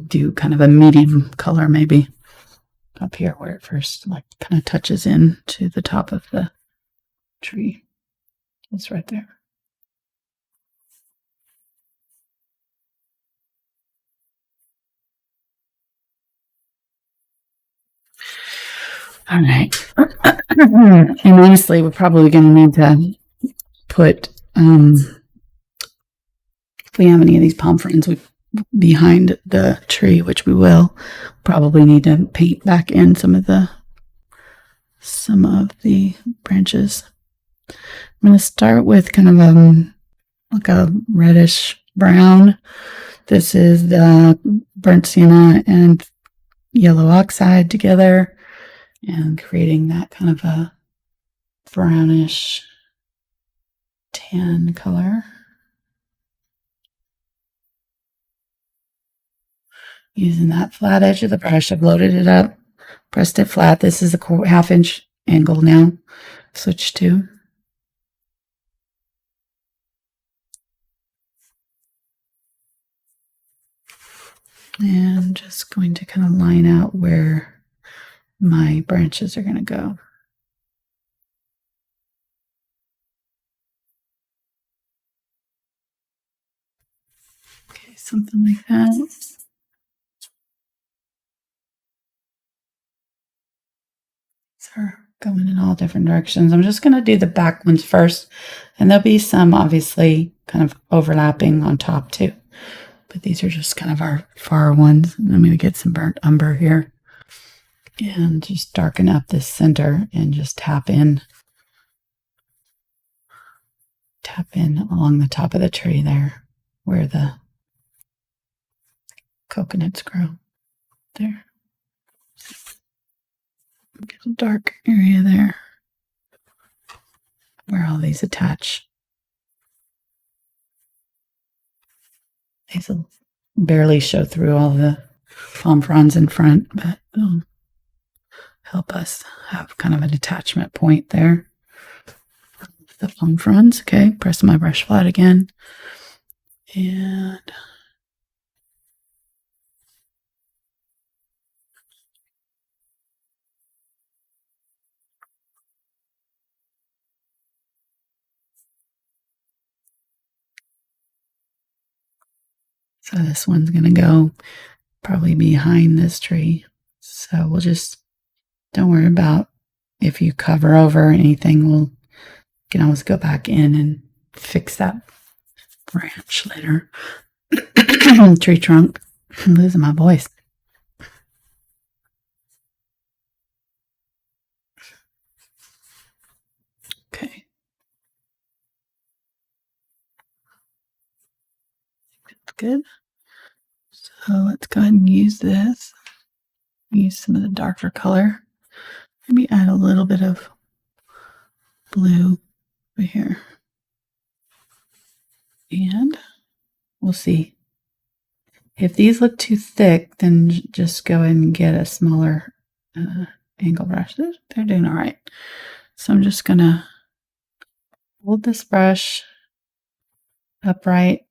Do kind of a medium color maybe up here where it first kind of touches in to the top of the tree. It's right there. All right. And honestly, we're probably going to need to put, if we have any of these palm fronds behind the tree, which we will, probably need to paint back in some of the branches. I'm going to start with kind of like a reddish brown. This is the burnt sienna and yellow oxide together. and creating that kind of a brownish tan color. Using that flat edge of the brush, I've loaded it up, pressed it flat. This is a 1/2 inch angle now. Switch to. And just going to kind of line out where my branches are going to go. Okay, something like that. These are going in all different directions. I'm just going to do the back ones first, and there'll be some obviously kind of overlapping on top too. But these are just kind of our far ones. And I'm going to get some burnt umber here and just darken up this center and just tap in along the top of the tree there where the coconuts grow. There. Get a dark area there where all these attach. These will barely show through all the palm fronds in front, but help us have kind of an attachment point there. The palm fronds. Okay, press my brush flat again. And so this one's going to go probably behind this tree. So we'll just, don't worry about if you cover over anything. We'll can always go back in and fix that branch later. Tree trunk. I'm losing my voice. Okay. That's good. So let's go ahead and use this. Use some of the darker color. Maybe add a little bit of blue right here. And we'll see. If these look too thick, then just go ahead and get a smaller angle brush. They're doing all right. So I'm just going to hold this brush upright,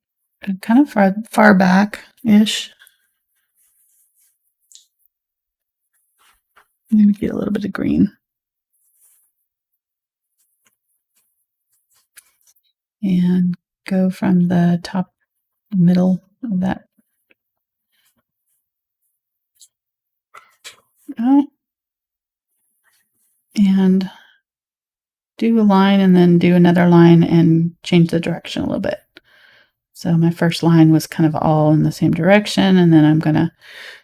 kind of far back-ish. Maybe get a little bit of green. And go from the top middle of that. And do a line and then do another line and change the direction a little bit. So my first line was kind of all in the same direction, and then I'm going to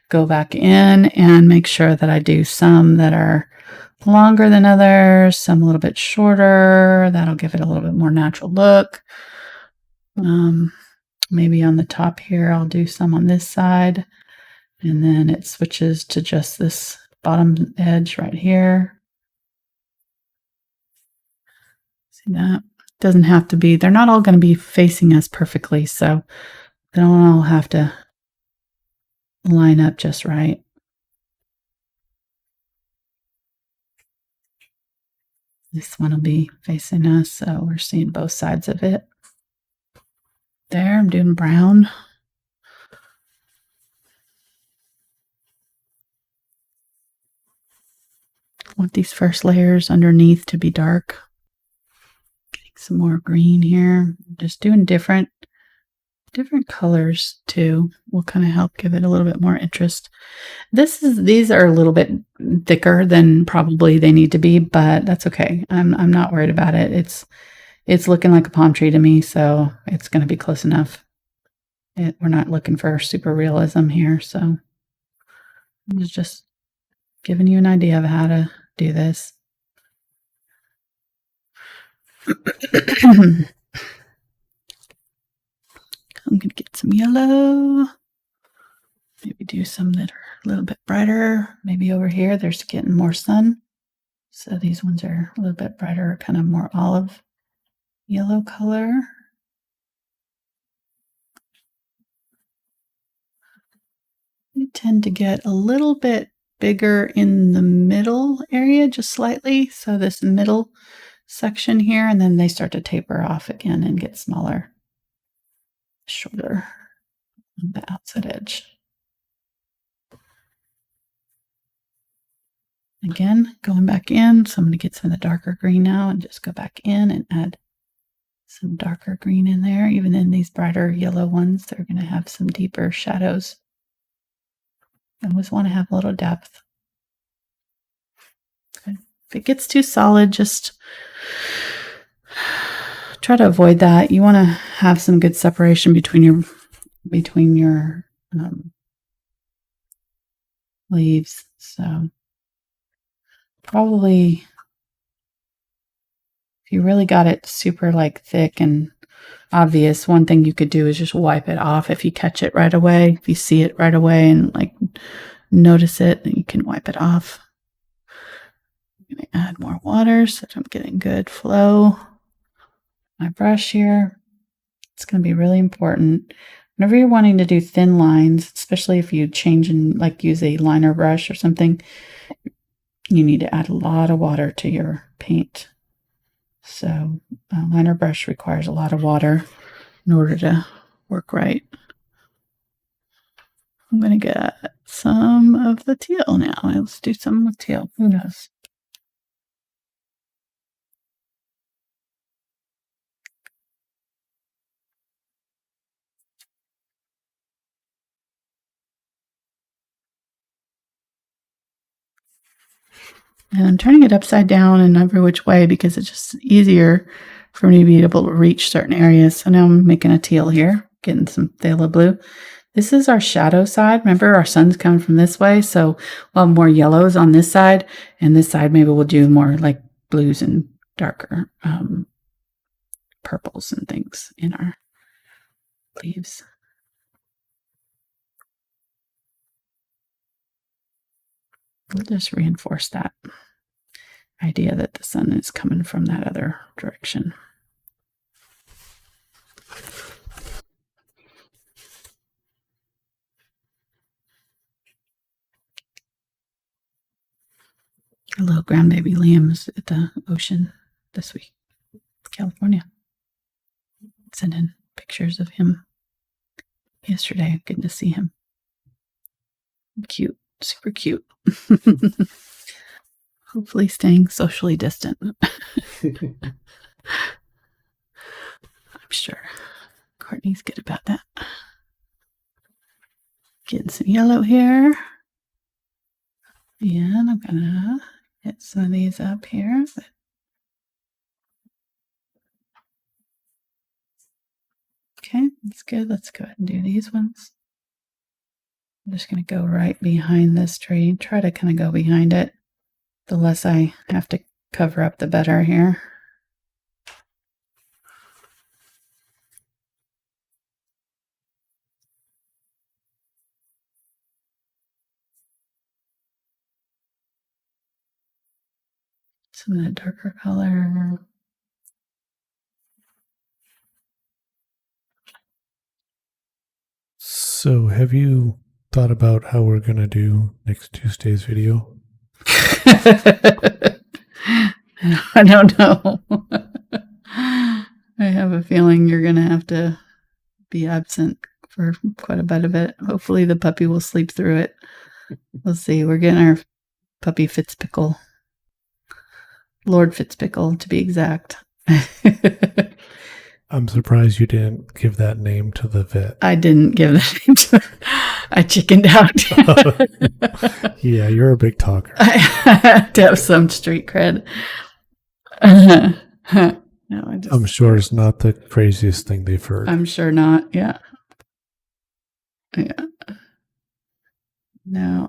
go back in and make sure that I do some that are longer than others, some a little bit shorter. That'll give it a little bit more natural look. Maybe on the top here, I'll do some on this side, and then it switches to just this bottom edge right here. See that? Doesn't have to be, they're not all going to be facing us perfectly, so they don't all have to line up just right. This one will be facing us, so we're seeing both sides of it. There, I'm doing brown. I want these first layers underneath to be dark. Getting some more green here. Just doing different colors too will kind of help give it a little bit more interest. These are a little bit thicker than probably they need to be, but that's okay. I'm not worried about it. It's looking like a palm tree to me, so it's going to be close enough. We're not looking for super realism here, so I'm just giving you an idea of how to do this. I'm going to get some yellow Maybe do some that are a little bit brighter. Maybe over here, there's getting more sun. So these ones are a little bit brighter, kind of more olive yellow color. You tend to get a little bit bigger in the middle area, just slightly. So this middle section here, and then they start to taper off again and get smaller, shorter on the outside edge. Again, going back in, so I'm going to get some of the darker green now and just go back in and add some darker green in there. Even in these brighter yellow ones, they're going to have some deeper shadows. I always want to have a little depth. Okay. If it gets too solid, just try to avoid that. You want to have some good separation between your leaves. So probably if you really got it super like thick and obvious, one thing you could do is just wipe it off. If you catch it right away, if you see it right away and like notice it, then you can wipe it off. I'm going to add more water so that I'm getting good flow. My brush here, it's going to be really important. Whenever you're wanting to do thin lines, especially if you change and like use a liner brush or something, you need to add a lot of water to your paint. So a liner brush requires a lot of water in order to work right. I'm going to get some of the teal now. Let's do some with teal. Who knows? And I'm turning it upside down in every which way because it's just easier for me to be able to reach certain areas. So now I'm making a teal here, getting some phthalo blue. This is our shadow side. Remember, our sun's coming from this way, so we'll have more yellows on this side, and this side maybe we'll do more like blues and darker purples and things in our leaves. We'll just reinforce that idea that the sun is coming from that other direction. A little grandbaby Liam is at the ocean this week, California. Sending pictures of him yesterday. Getting to see him. Cute, super cute. Hopefully staying socially distant. I'm sure Courtney's good about that. Getting some yellow here. And I'm gonna get some of these up here. Okay, that's good. Let's go ahead and do these ones. I'm just going to go right behind this tree. Try to kind of go behind it. The less I have to cover up, the better here. Some of that darker color. So have you thought about how we're going to do next Tuesday's video? I don't know. I have a feeling you're going to have to be absent for quite a bit of it. Hopefully the puppy will sleep through it. We'll see. We're getting our puppy Fitzpickle. Lord Fitzpickle, to be exact. I'm surprised you didn't give that name to the vet. I didn't give that name to I chickened out. Yeah, you're a big talker. I had to have some street cred. No, I'm sure it's not the craziest thing they've heard. I'm sure not. Yeah. Yeah. No.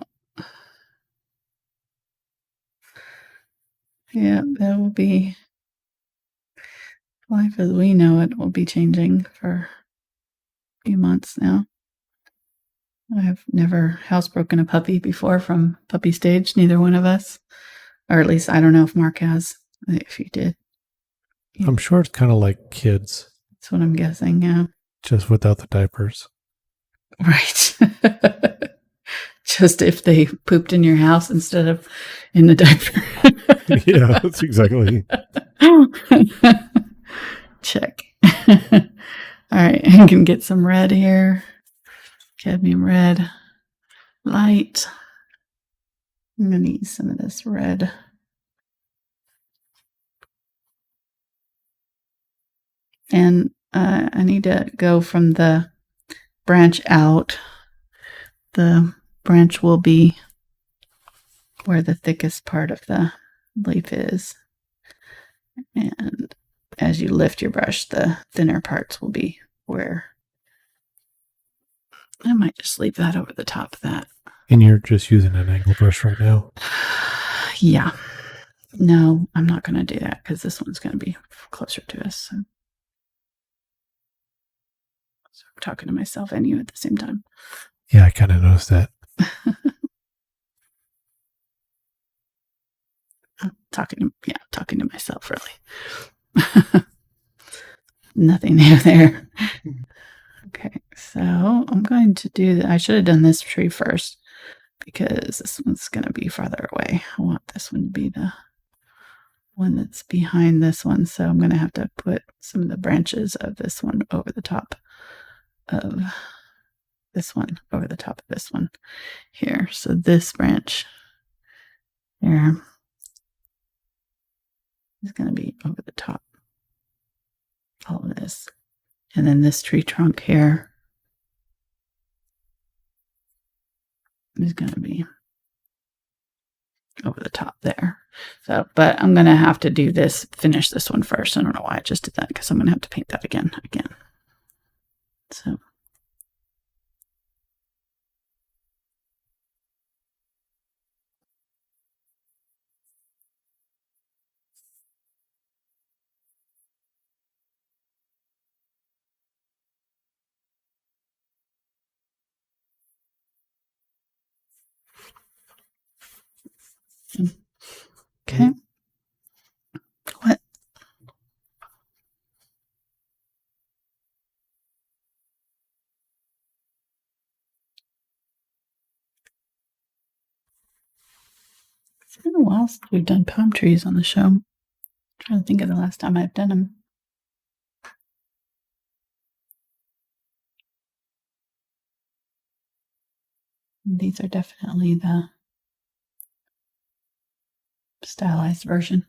Yeah, that will be life as we know it will be changing for a few months now. I've never housebroken a puppy before from puppy stage, neither one of us. Or at least I don't know if Mark has. If you did. I'm sure it's kind of like kids, That's what I'm guessing, yeah. just without the diapers. Right. Just if they pooped in your house instead of in the diaper. Yeah, that's exactly. Check. All right, I can get some red here. Cadmium Red Light. I'm going to use some of this red. And I need to go from the branch out. The branch will be where the thickest part of the leaf is. And as you lift your brush, the thinner parts will be where. I might just leave that over the top of that. And you're just using an angle brush right now? Yeah. No, I'm not going to do that because this one's going to be closer to us. So I'm talking to myself and you at the same time. Yeah, I kind of noticed that. I'm talking to myself, really. Nothing new there. Okay, so I'm going to do that. I should have done this tree first because this one's going to be farther away. I want this one to be the one that's behind this one. So I'm going to have to put some of the branches of this one over the top of this one, over the top of this one here. So this branch here is going to be over the top of all of this. And then this tree trunk here is going to be over the top there. So, but I'm going to have to do this, finish this one first. I don't know why I just did that because I'm going to have to paint that again. So. Okay. What? It's been a while since we've done palm trees on the show. I'm trying to think of the last time I've done them. These are definitely the stylized version.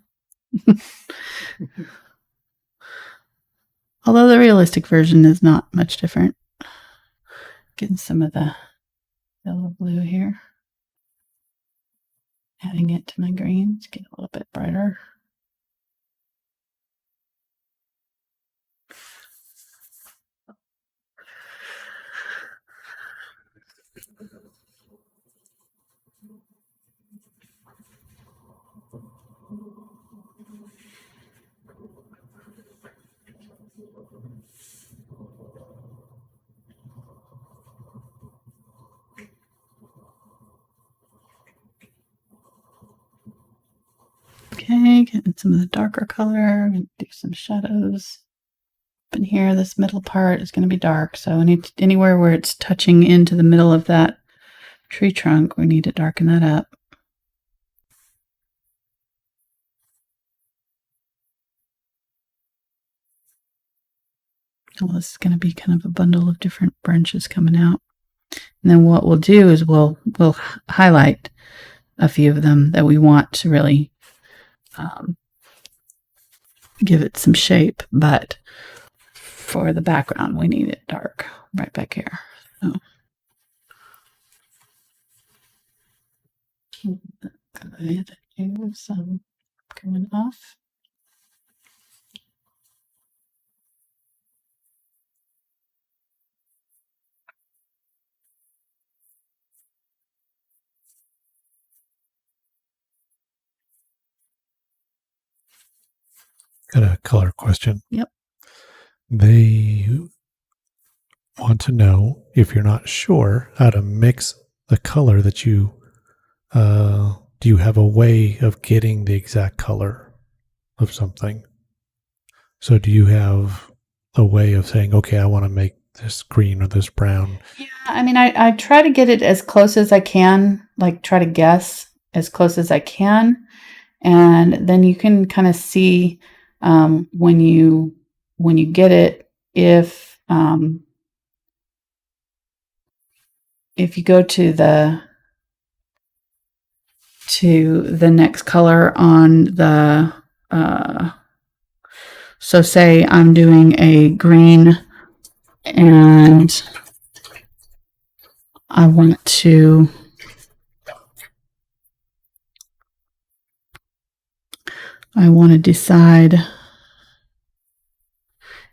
Although the realistic version is not much different. Getting some of the yellow blue here. Adding it to my greens, get a little bit brighter. Okay, getting some of the darker color. I'm going to do some shadows. Up in here, this middle part is going to be dark, so I need to, anywhere where it's touching into the middle of that tree trunk, we need to darken that up. Well, this is going to be kind of a bundle of different branches coming out. And then what we'll do is we'll highlight a few of them that we want to really give it some shape, but for the background we need it dark right back here. So. Go ahead and use some coming off. Got a color question. Yep. They want to know, if you're not sure how to mix the color that you do, you have a way of getting the exact color of something? So do you have a way of saying, okay, I want to make this green or this brown? Yeah, I mean, I try to get it as close as I can, like try to guess as close as I can. And then you can kind of see when you get it, if you go to the next color on the so say I'm doing a green and I want to decide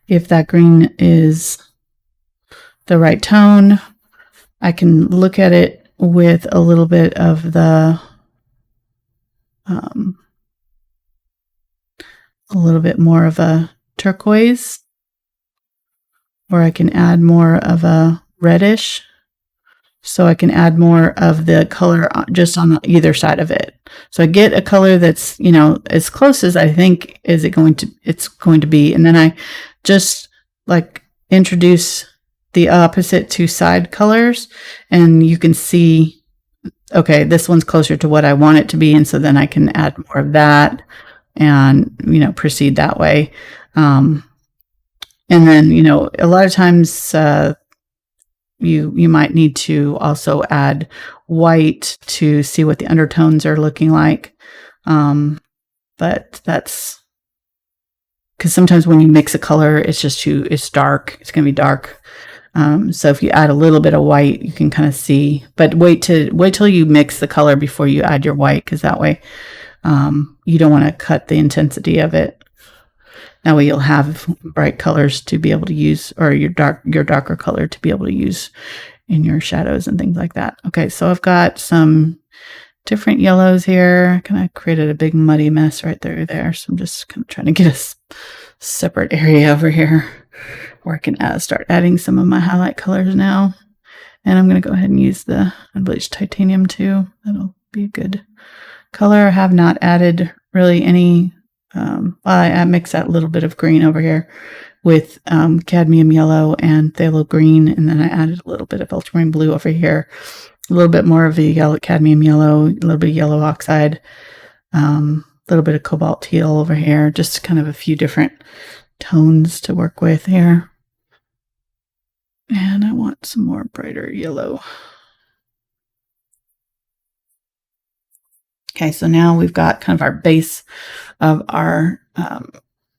if that green is the right tone. I can look at it with a little bit of the a little bit more of a turquoise, or I can add more of a reddish. So I can add more of the color just on either side of it. So I get a color that's, you know, as close as I think it's going to be. And then I just like introduce the opposite two side colors, and you can see, okay, this one's closer to what I want it to be. And so then I can add more of that and, you know, proceed that way. And then, you know, a lot of times, you might need to also add white to see what the undertones are looking like. But that's because sometimes when you mix a color, it's dark. It's going to be dark. So if you add a little bit of white, you can kind of see, but wait till you mix the color before you add your white. Cause that way, you don't want to cut the intensity of it. That way you'll have bright colors to be able to use, or your darker color to be able to use in your shadows and things like that. Okay, so I've got some different yellows here. Kind of created a big muddy mess right there. So I'm just kind of trying to get a separate area over here where I can start adding some of my highlight colors now. And I'm going to go ahead and use the Unbleached Titanium too. That'll be a good color. I have not added really any. I mix that little bit of green over here with cadmium yellow and phthalo green, and then I added a little bit of ultramarine blue over here, a little bit more of the yellow cadmium yellow, a little bit of yellow oxide, a little bit of cobalt teal over here, just kind of a few different tones to work with here. And I want some more brighter yellow. Okay, so now we've got kind of our base of our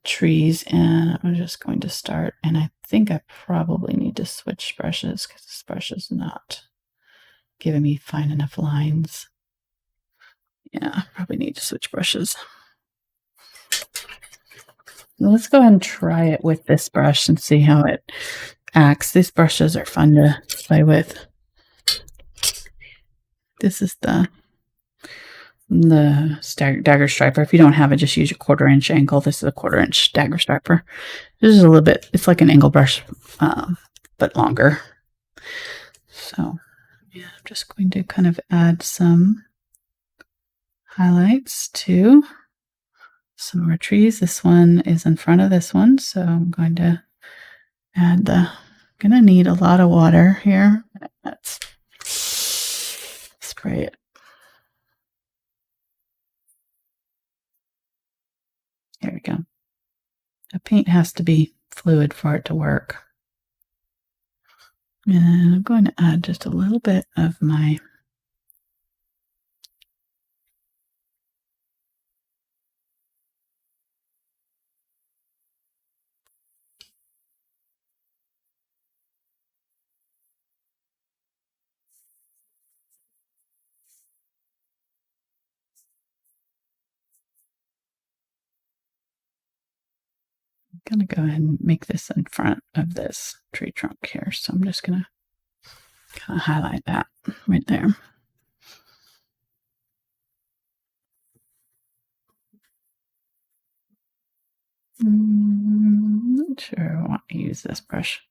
trees, and I'm just going to start, and I think I probably need to switch brushes because this brush is not giving me fine enough lines. Yeah, I probably need to switch brushes. Let's go ahead and try it with this brush and see how it acts. These brushes are fun to play with. This is the dagger striper. If you don't have it, just use your 1/4 inch angle. This is a 1/4 inch dagger striper. This is a little bit, it's like an angle brush, but longer. So yeah, I'm just going to kind of add some highlights to some more trees. This one is in front of this one, so I'm going to add gonna need a lot of water here. Let's spray it. There we go. The paint has to be fluid for it to work. And I'm going to add just a little bit of my I'm going to go ahead and make this in front of this tree trunk here. So I'm just going to kind of highlight that right there. Not sure I want to use this brush.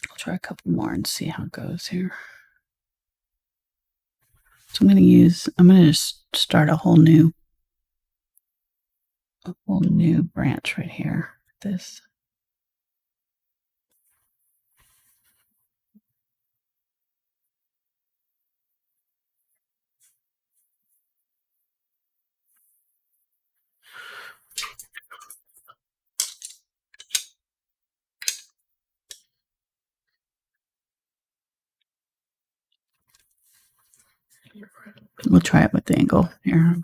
I'll try a couple more and see how it goes here. So I'm going to just start a whole new branch right here. This. We'll try it with the angle here.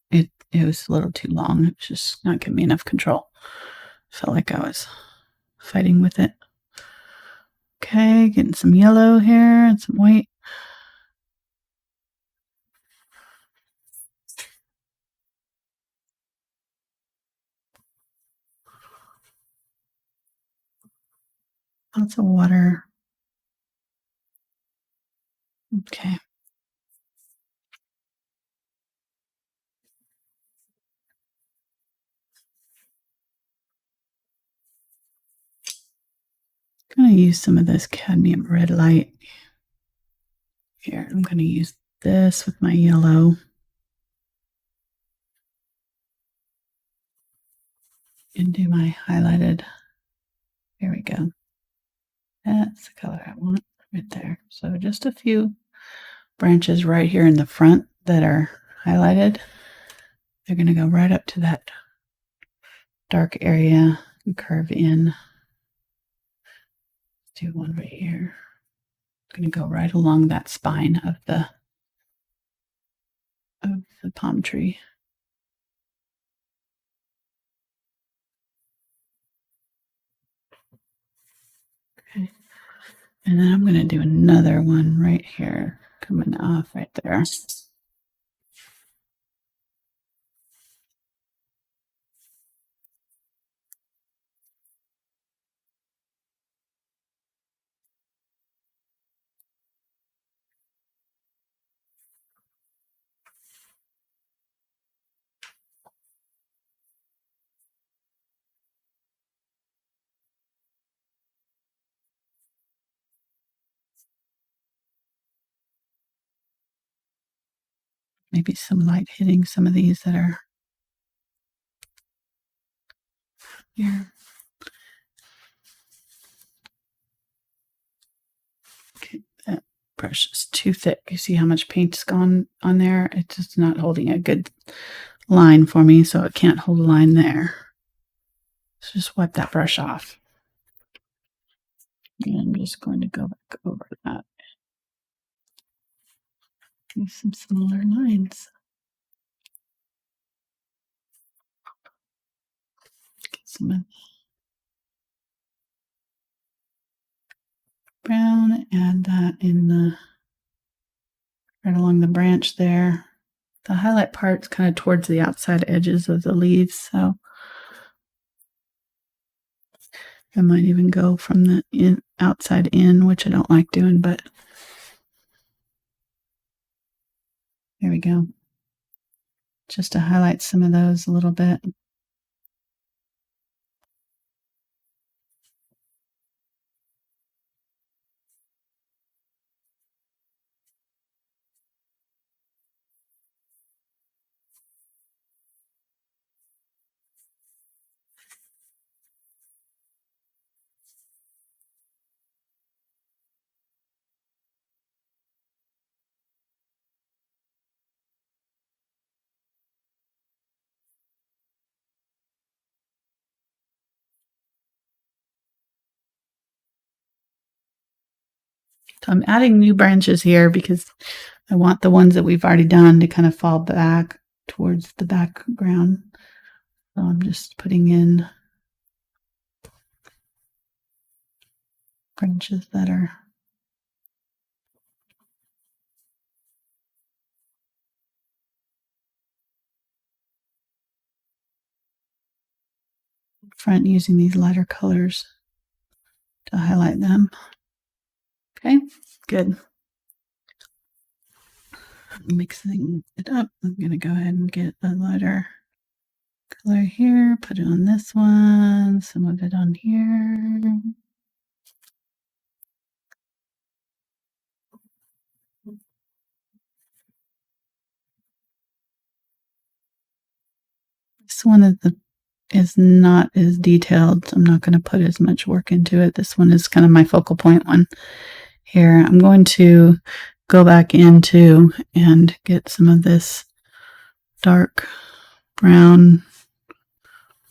It was a little too long. It was just not giving me enough control. Felt like I was fighting with it. Okay, getting some yellow here and some white. Lots of water. Okay. I'm going to use some of this Cadmium Red Light. Here, I'm going to use this with my yellow. And do my highlighted. There we go. That's the color I want right there. So just a few branches right here in the front that are highlighted. They're going to go right up to that dark area and curve in. Let's do one right here. I'm going to go right along that spine of the palm tree. Okay. And then I'm going to do another one right here, coming off right there. Maybe some light hitting some of these that are here. Okay, that brush is too thick. You see how much paint's gone on there? It's just not holding a good line for me, so it can't hold a line there. So just wipe that brush off. And I'm just going to go back over that. Do some smaller lines. Get some of brown, add that in the right along the branch there. The highlight part's kind of towards the outside edges of the leaves, so I might even go from the outside in, which I don't like doing, but there we go. Just to highlight some of those a little bit. So I'm adding new branches here because I want the ones that we've already done to kind of fall back towards the background. So I'm just putting in branches that are front using these lighter colors to highlight them. Okay, good. Mixing it up, I'm going to go ahead and get a lighter color here, put it on this one, some of it on here. This one is not as detailed. I'm not going to put as much work into it. This one is kind of my focal point one here. I'm going to go back into and get some of this dark brown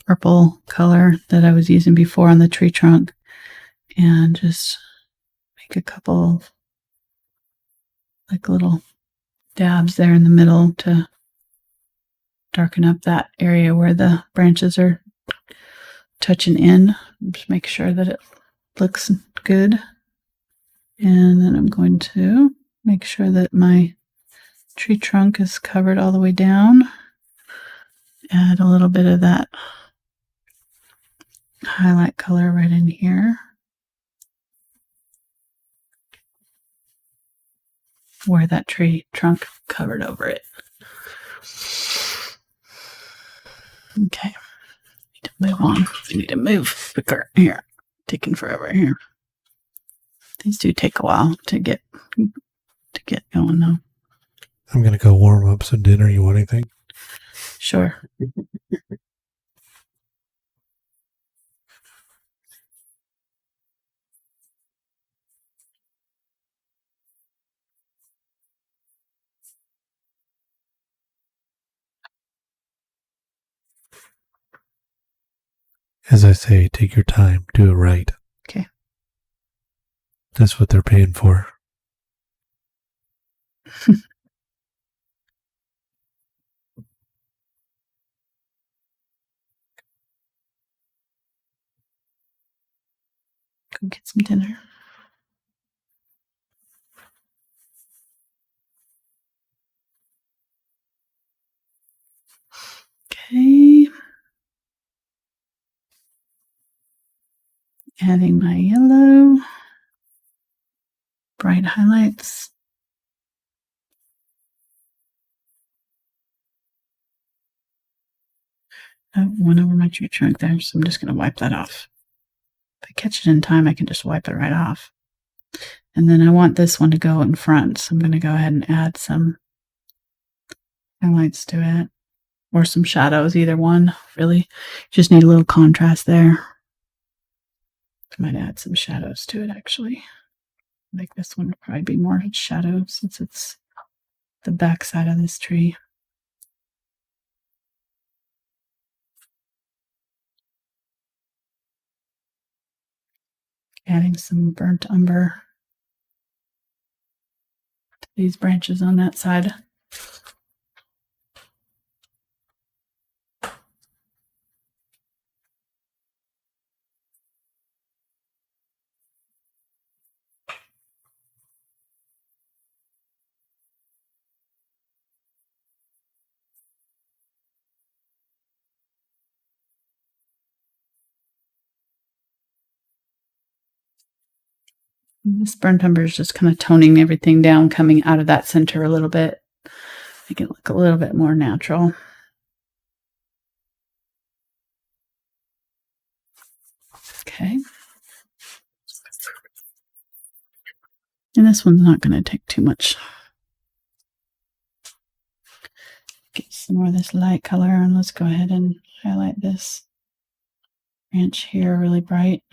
purple color that I was using before on the tree trunk and just make a couple like little dabs there in the middle to darken up that area where the branches are touching in. Just make sure that it looks good. And then I'm going to make sure that my tree trunk is covered all the way down. Add a little bit of that highlight color right in here where that tree trunk covered over it. Okay, need to move on. I need to move quicker here. Taking forever here. These do take a while to get going though. I'm gonna go warm up some dinner. You want anything? Sure. As I say, take your time, do it right. Okay. That's what they're paying for. Go get some dinner. Okay. Adding my yellow. Bright highlights. I went over my tree trunk there, so I'm just going to wipe that off. If I catch it in time, I can just wipe it right off. And then I want this one to go in front, so I'm going to go ahead and add some highlights to it. Or some shadows, either one. Really, just need a little contrast there. I might add some shadows to it, actually. I think this one would probably be more shadow since it's the back side of this tree. Adding some burnt umber to these branches on that side. This burnt umber is just kind of toning everything down, coming out of that center a little bit. Make it look a little bit more natural. Okay. And this one's not going to take too much. Get some more of this light color, and let's go ahead and highlight this branch here really bright.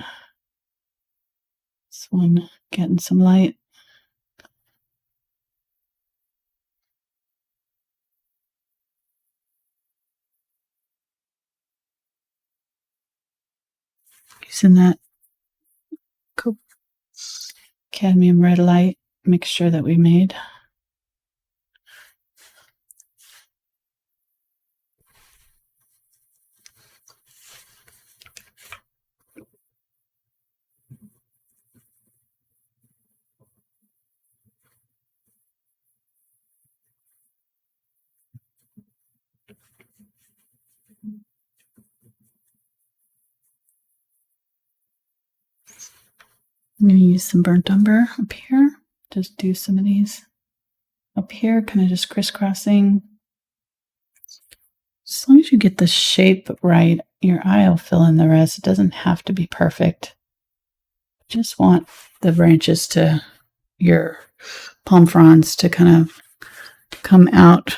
This one getting some light. Using that Cadmium Red Light mixture that we made. I'm going to use some burnt umber up here. Just do some of these up here, kind of just crisscrossing As long as you get the shape right, your eye will fill in the rest. It doesn't have to be perfect. Just want the branches to, your palm fronds to kind of come out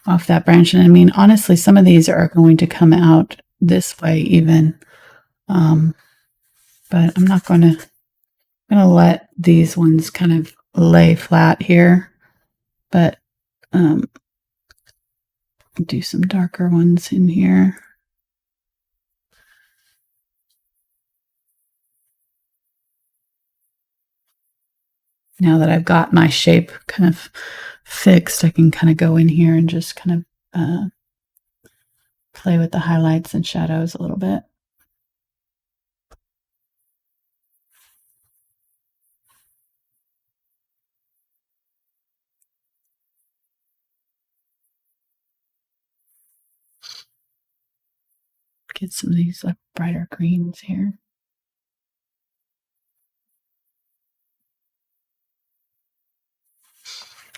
off that branch. And I mean, honestly, some of these are going to come out this way even. But I'm not going to, let these ones kind of lay flat here, but do some darker ones in here. Now that I've got my shape kind of fixed, I can kind of go in here and just kind of play with the highlights and shadows a little bit. Get some of these brighter greens here.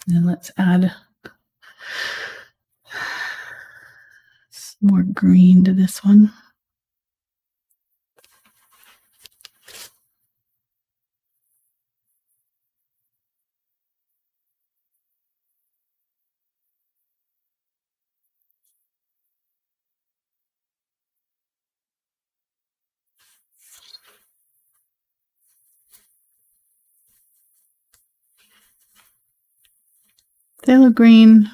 And then let's add some more green to this one. Phthalo green,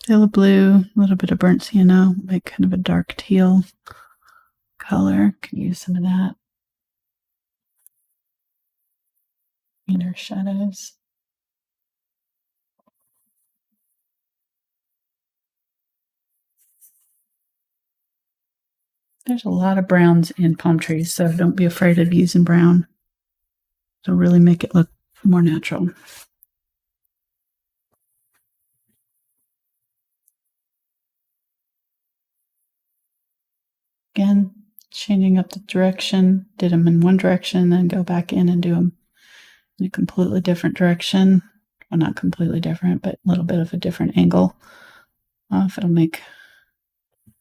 phthalo blue, a little bit of burnt sienna, make kind of a dark teal color. Can use some of that in our shadows. There's a lot of browns in palm trees, so don't be afraid of using brown. It'll really make it look more natural. Again, changing up the direction. Did them in one direction, then go back in and do them in a completely different direction. Well, not completely different, but a little bit of a different angle. If it'll make it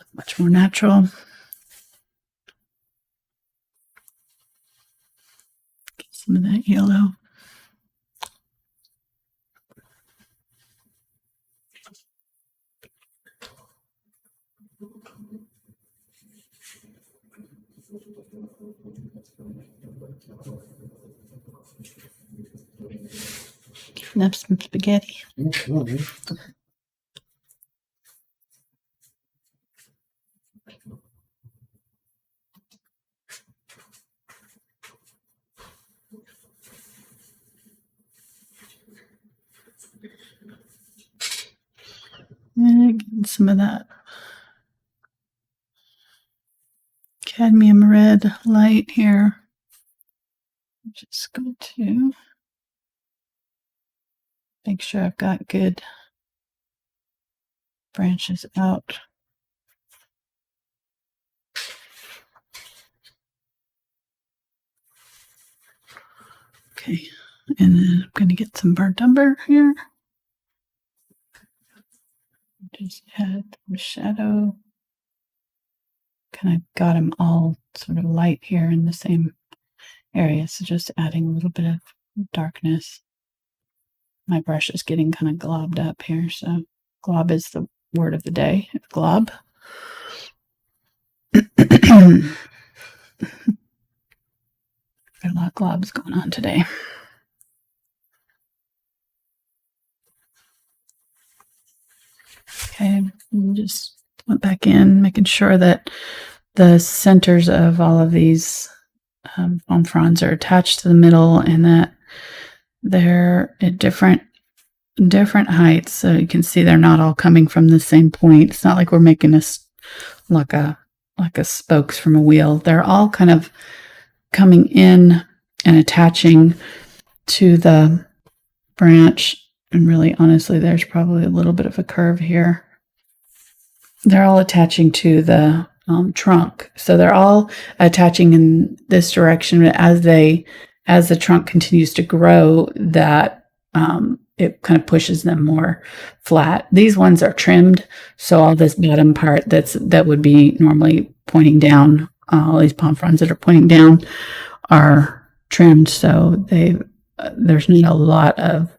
look much more natural. Get some of that yellow. Have some spaghetti. And getting some of that cadmium red light here. I'm just going to make sure I've got good branches out. Okay, and then I'm going to get some burnt umber here. Just add some shadow. Kind of got them all sort of light here in the same area, so just adding a little bit of darkness. My brush is getting kind of globbed up here, so glob is the word of the day. Glob. Got a lot of globs going on today. Okay, just went back in, making sure that the centers of all of these palm fronds are attached to the middle, and that they're at different heights, so you can see they're not all coming from the same point. It's not like we're making this like a spokes from a wheel. They're all kind of coming in and attaching to the branch. And really, honestly, there's probably a little bit of a curve here. They're all attaching to the trunk, so they're all attaching in this direction. As the trunk continues to grow, that it kind of pushes them more flat. These ones are trimmed, so all this bottom part that would be normally pointing down, all these palm fronds that are pointing down are trimmed, so there's not a lot of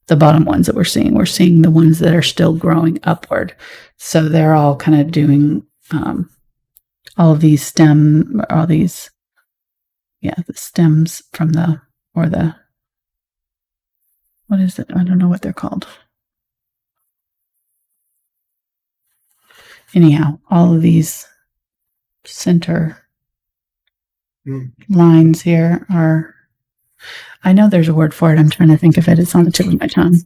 the bottom ones that we're seeing. We're seeing the ones that are still growing upward, so they're all kind of doing all of these the stems from what is it? I don't know what they're called. Anyhow, all of these center lines here are, I know there's a word for it. I'm trying to think of it. It's on the tip of my tongue.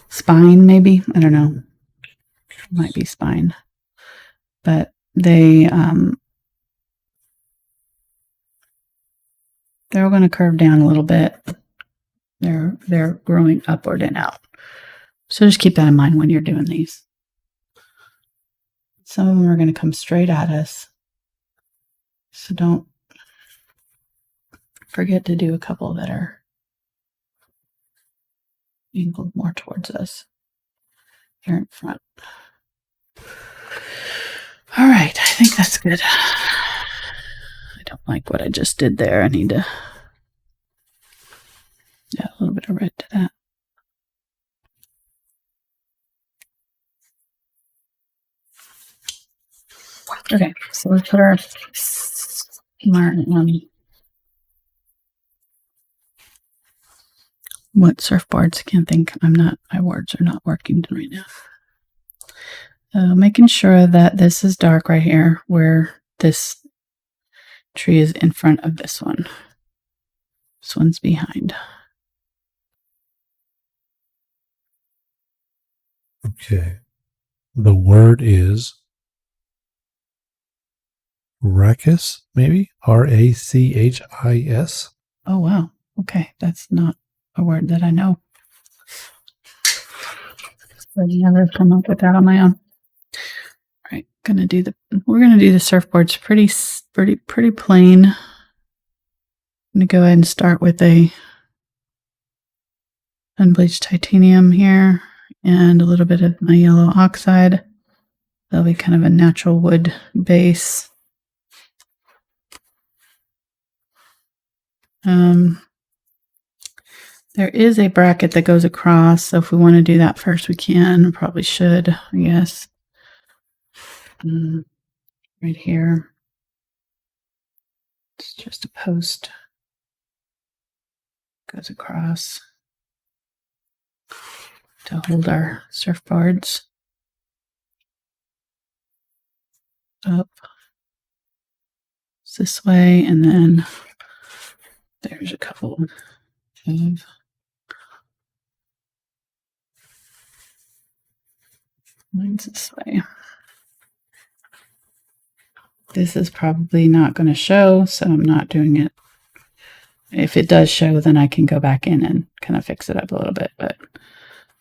Spine, maybe? I don't know. It might be spine. But they're going to curve down a little bit. They're growing upward and out. So just keep that in mind when you're doing these. Some of them are going to come straight at us. So don't forget to do a couple that are angled more towards us here in front. All right, I think that's good. I don't like what I just did there. I need to add a little bit of red to that. Okay, so let's put our mark on what surfboards. Can't think. My words are not working right now. Making sure that this is dark right here, where this tree is in front of this one. This one's behind. Okay. The word is rachis, maybe? Rachis. Oh, wow. Okay, that's not a word that I know. I'd never come up with that on my own. All right, we're gonna do the surfboards pretty plain. I'm gonna go ahead and start with a unbleached titanium here and a little bit of my yellow oxide. That'll be kind of a natural wood base. There is a bracket that goes across, so if we want to do that first, we can. Probably should, I guess. Right here. It's just a post. Goes across to hold our surfboards up this way, and then there's a couple of lines this way. This is probably not going to show, so I'm not doing it. If it does show, then I can go back in and kind of fix it up a little bit, but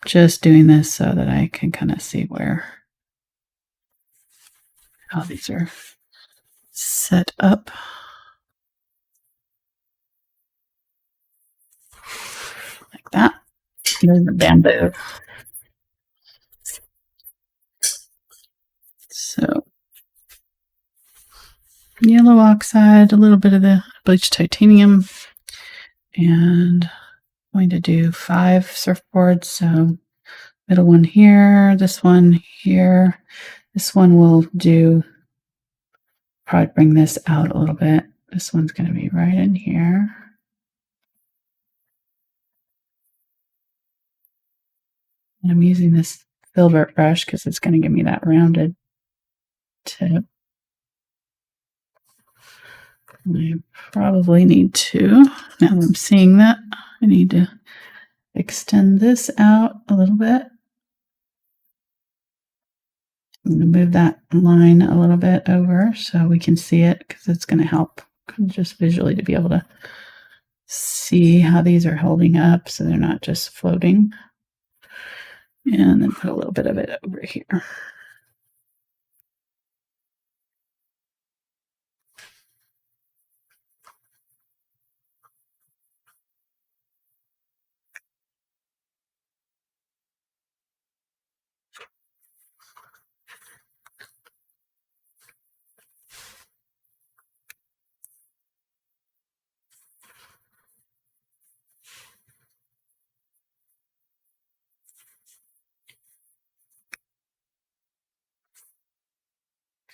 just doing this so that I can kind of see how these are set up. Like that. There's the bamboo. So yellow oxide, a little bit of the bleached titanium, and I'm going to do 5 surfboards. So middle one here, this one here. This one will probably bring this out a little bit. This one's going to be right in here. And I'm using this Filbert brush because it's going to give me that rounded tip. I probably need to, now that I'm seeing that, I need to extend this out a little bit. I'm going to move that line a little bit over so we can see it, because it's going to help just visually to be able to see how these are holding up so they're not just floating. And then put a little bit of it over here.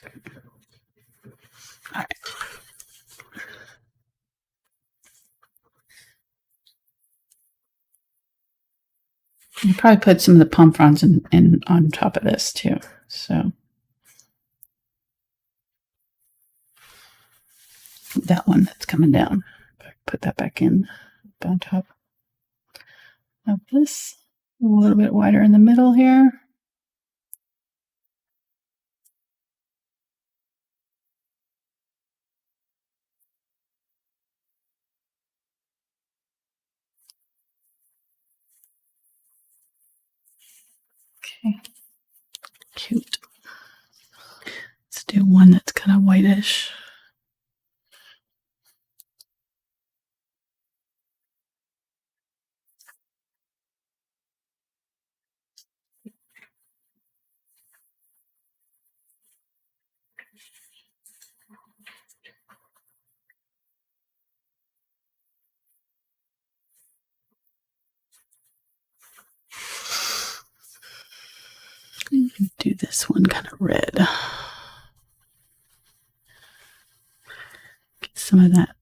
All right. You probably put some of the palm fronds in on top of this too. So that one that's coming down, put that back in on top of this. A little bit wider in the middle here. Okay, cute. Let's do one that's kind of whitish. Do this one kind of red. Get some of that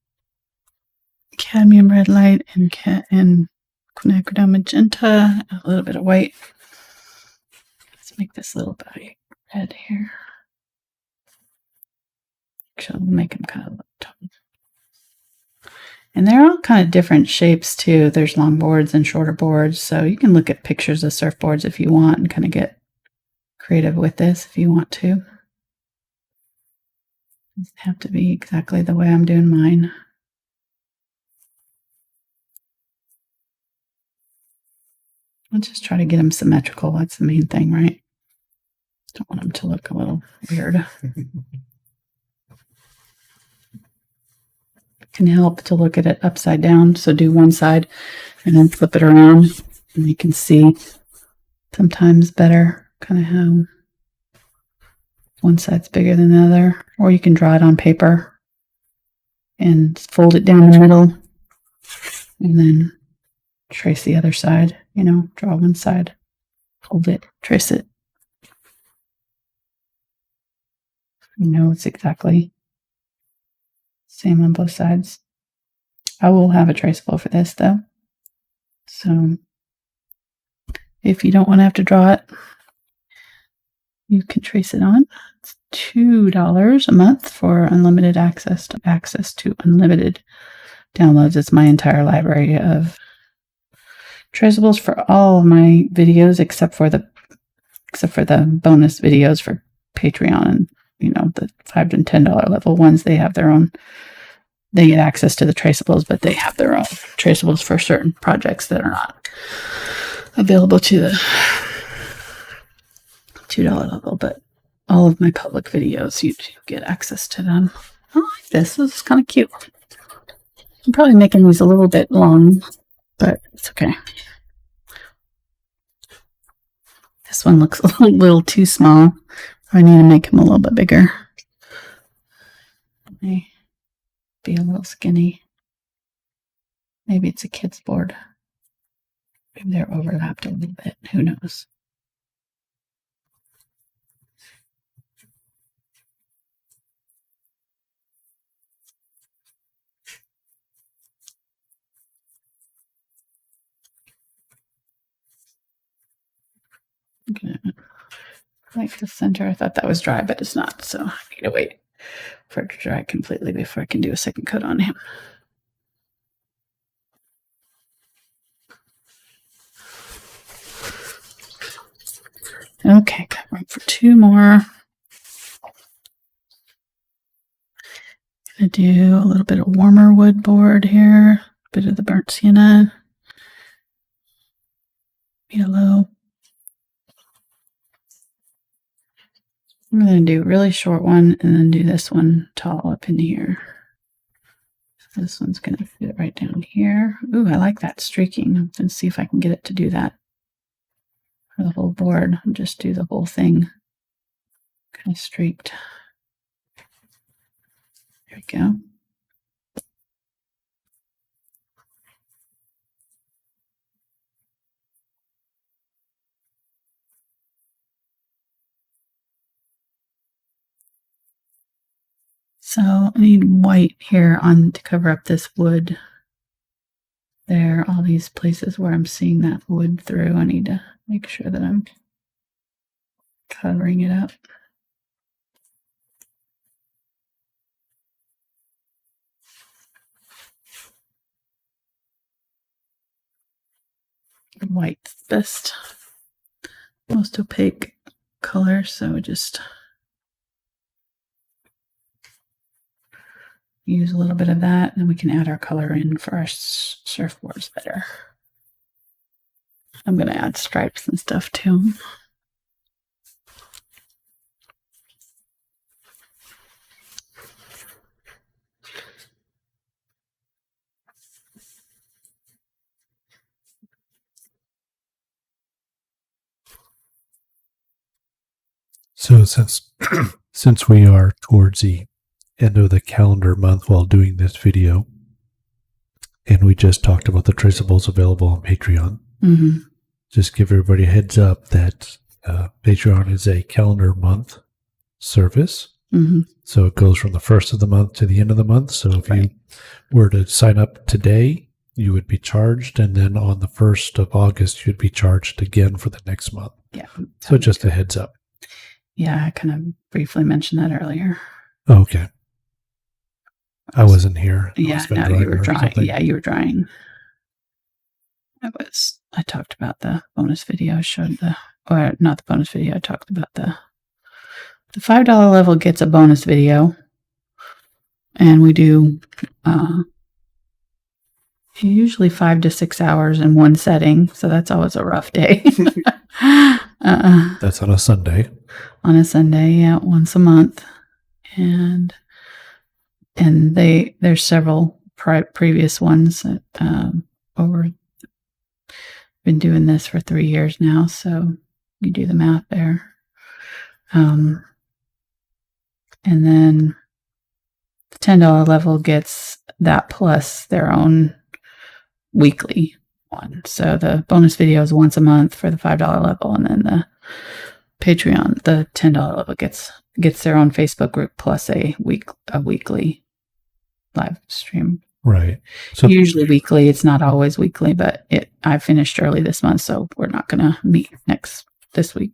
Cadmium Red Light and Quinacridone Magenta, a little bit of white. Let's make this little body red here. Actually, we'll make them kind of tall. And they're all kind of different shapes too. There's long boards and shorter boards, so you can look at pictures of surfboards if you want and kind of get creative with this if you want to. It doesn't have to be exactly the way I'm doing mine. I'll just try to get them symmetrical. That's the main thing, right? Don't want them to look a little weird. Can help to look at it upside down. So do one side and then flip it around, and you can see sometimes better kind of how one side's bigger than the other. Or you can draw it on paper and fold it down the middle and then trace the other side, you know, draw one side, fold it, trace it. You know, it's exactly same on both sides. I will have a traceable for this though. So if you don't want to have to draw it, you can trace it on. It's $2 a month for unlimited access to unlimited downloads. It's my entire library of traceables for all of my videos except for the bonus videos for Patreon, and you know, the $5 and $10 level ones, they have their own. They get access to the traceables, but they have their own traceables for certain projects that are not available to the $2 level. But all of my public videos, you get access to them. I like this. This is kind of cute. I'm probably making these a little bit long, but it's okay. This one looks a little too small. I need to make him a little bit bigger. May be a little skinny. Maybe it's a kid's board. Maybe they're overlapped a little bit. Who knows? Okay. Like the center, I thought that was dry, but it's not. So I need to wait for it to dry completely before I can do a second coat on him. Okay, got room for two more. Gonna do a little bit of warmer wood board here, a bit of the burnt sienna, yellow. I'm going to do a really short one and then do this one tall up in here. This one's going to fit right down here. Ooh, I like that streaking. I'm going to see if I can get it to do that for the whole board. I'll just do the whole thing kind of streaked. There we go. So I need white here on to cover up this wood. There, all these places where I'm seeing that wood through, I need to make sure that I'm covering it up. White's best, most opaque color, so just use a little bit of that, and then we can add our color in for our surfboards better. I'm going to add stripes and stuff too. So since we are towards the end of the calendar month while doing this video, and we just talked about the traceables available on Patreon, just give everybody a heads up that Patreon is a calendar month service. So it goes from the first of the month to the end of the month. So if you were to sign up today, you would be charged, and then on the 1st of August, you'd be charged again for the next month. Yeah. So just a heads up. Yeah, I kind of briefly mentioned that earlier. Okay. I wasn't here. Yeah, no, you were drawing. Yeah, you were drawing. I talked about the bonus video. I showed or not the bonus video. I talked about the $5 level gets a bonus video, and we do usually 5 to 6 hours in one setting. So that's always a rough day. That's on a Sunday. On a Sunday, yeah, once a month, and there's several previous ones that been doing this for 3 years now, so you do the math there. And then the $10 level gets that plus their own weekly one. So the bonus video is once a month for the $5 level, and then the Patreon, the $10 level gets their own Facebook group plus a weekly live stream. Right. So usually weekly. It's not always weekly, but I finished early this month, so we're not going to meet this week.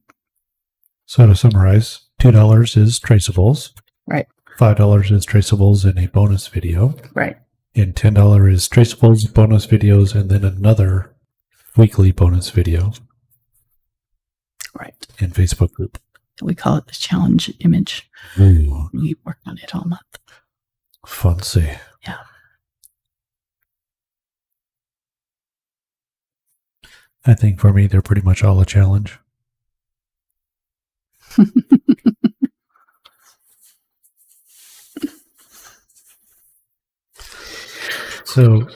So to summarize, $2 is traceables. Right. $5 is traceables in a bonus video. Right. And $10 is traceables, bonus videos, and then another weekly bonus video. Right. In Facebook group. We call it the challenge image. Ooh. We work on it all month. Fancy. Yeah. I think for me, they're pretty much all a challenge. So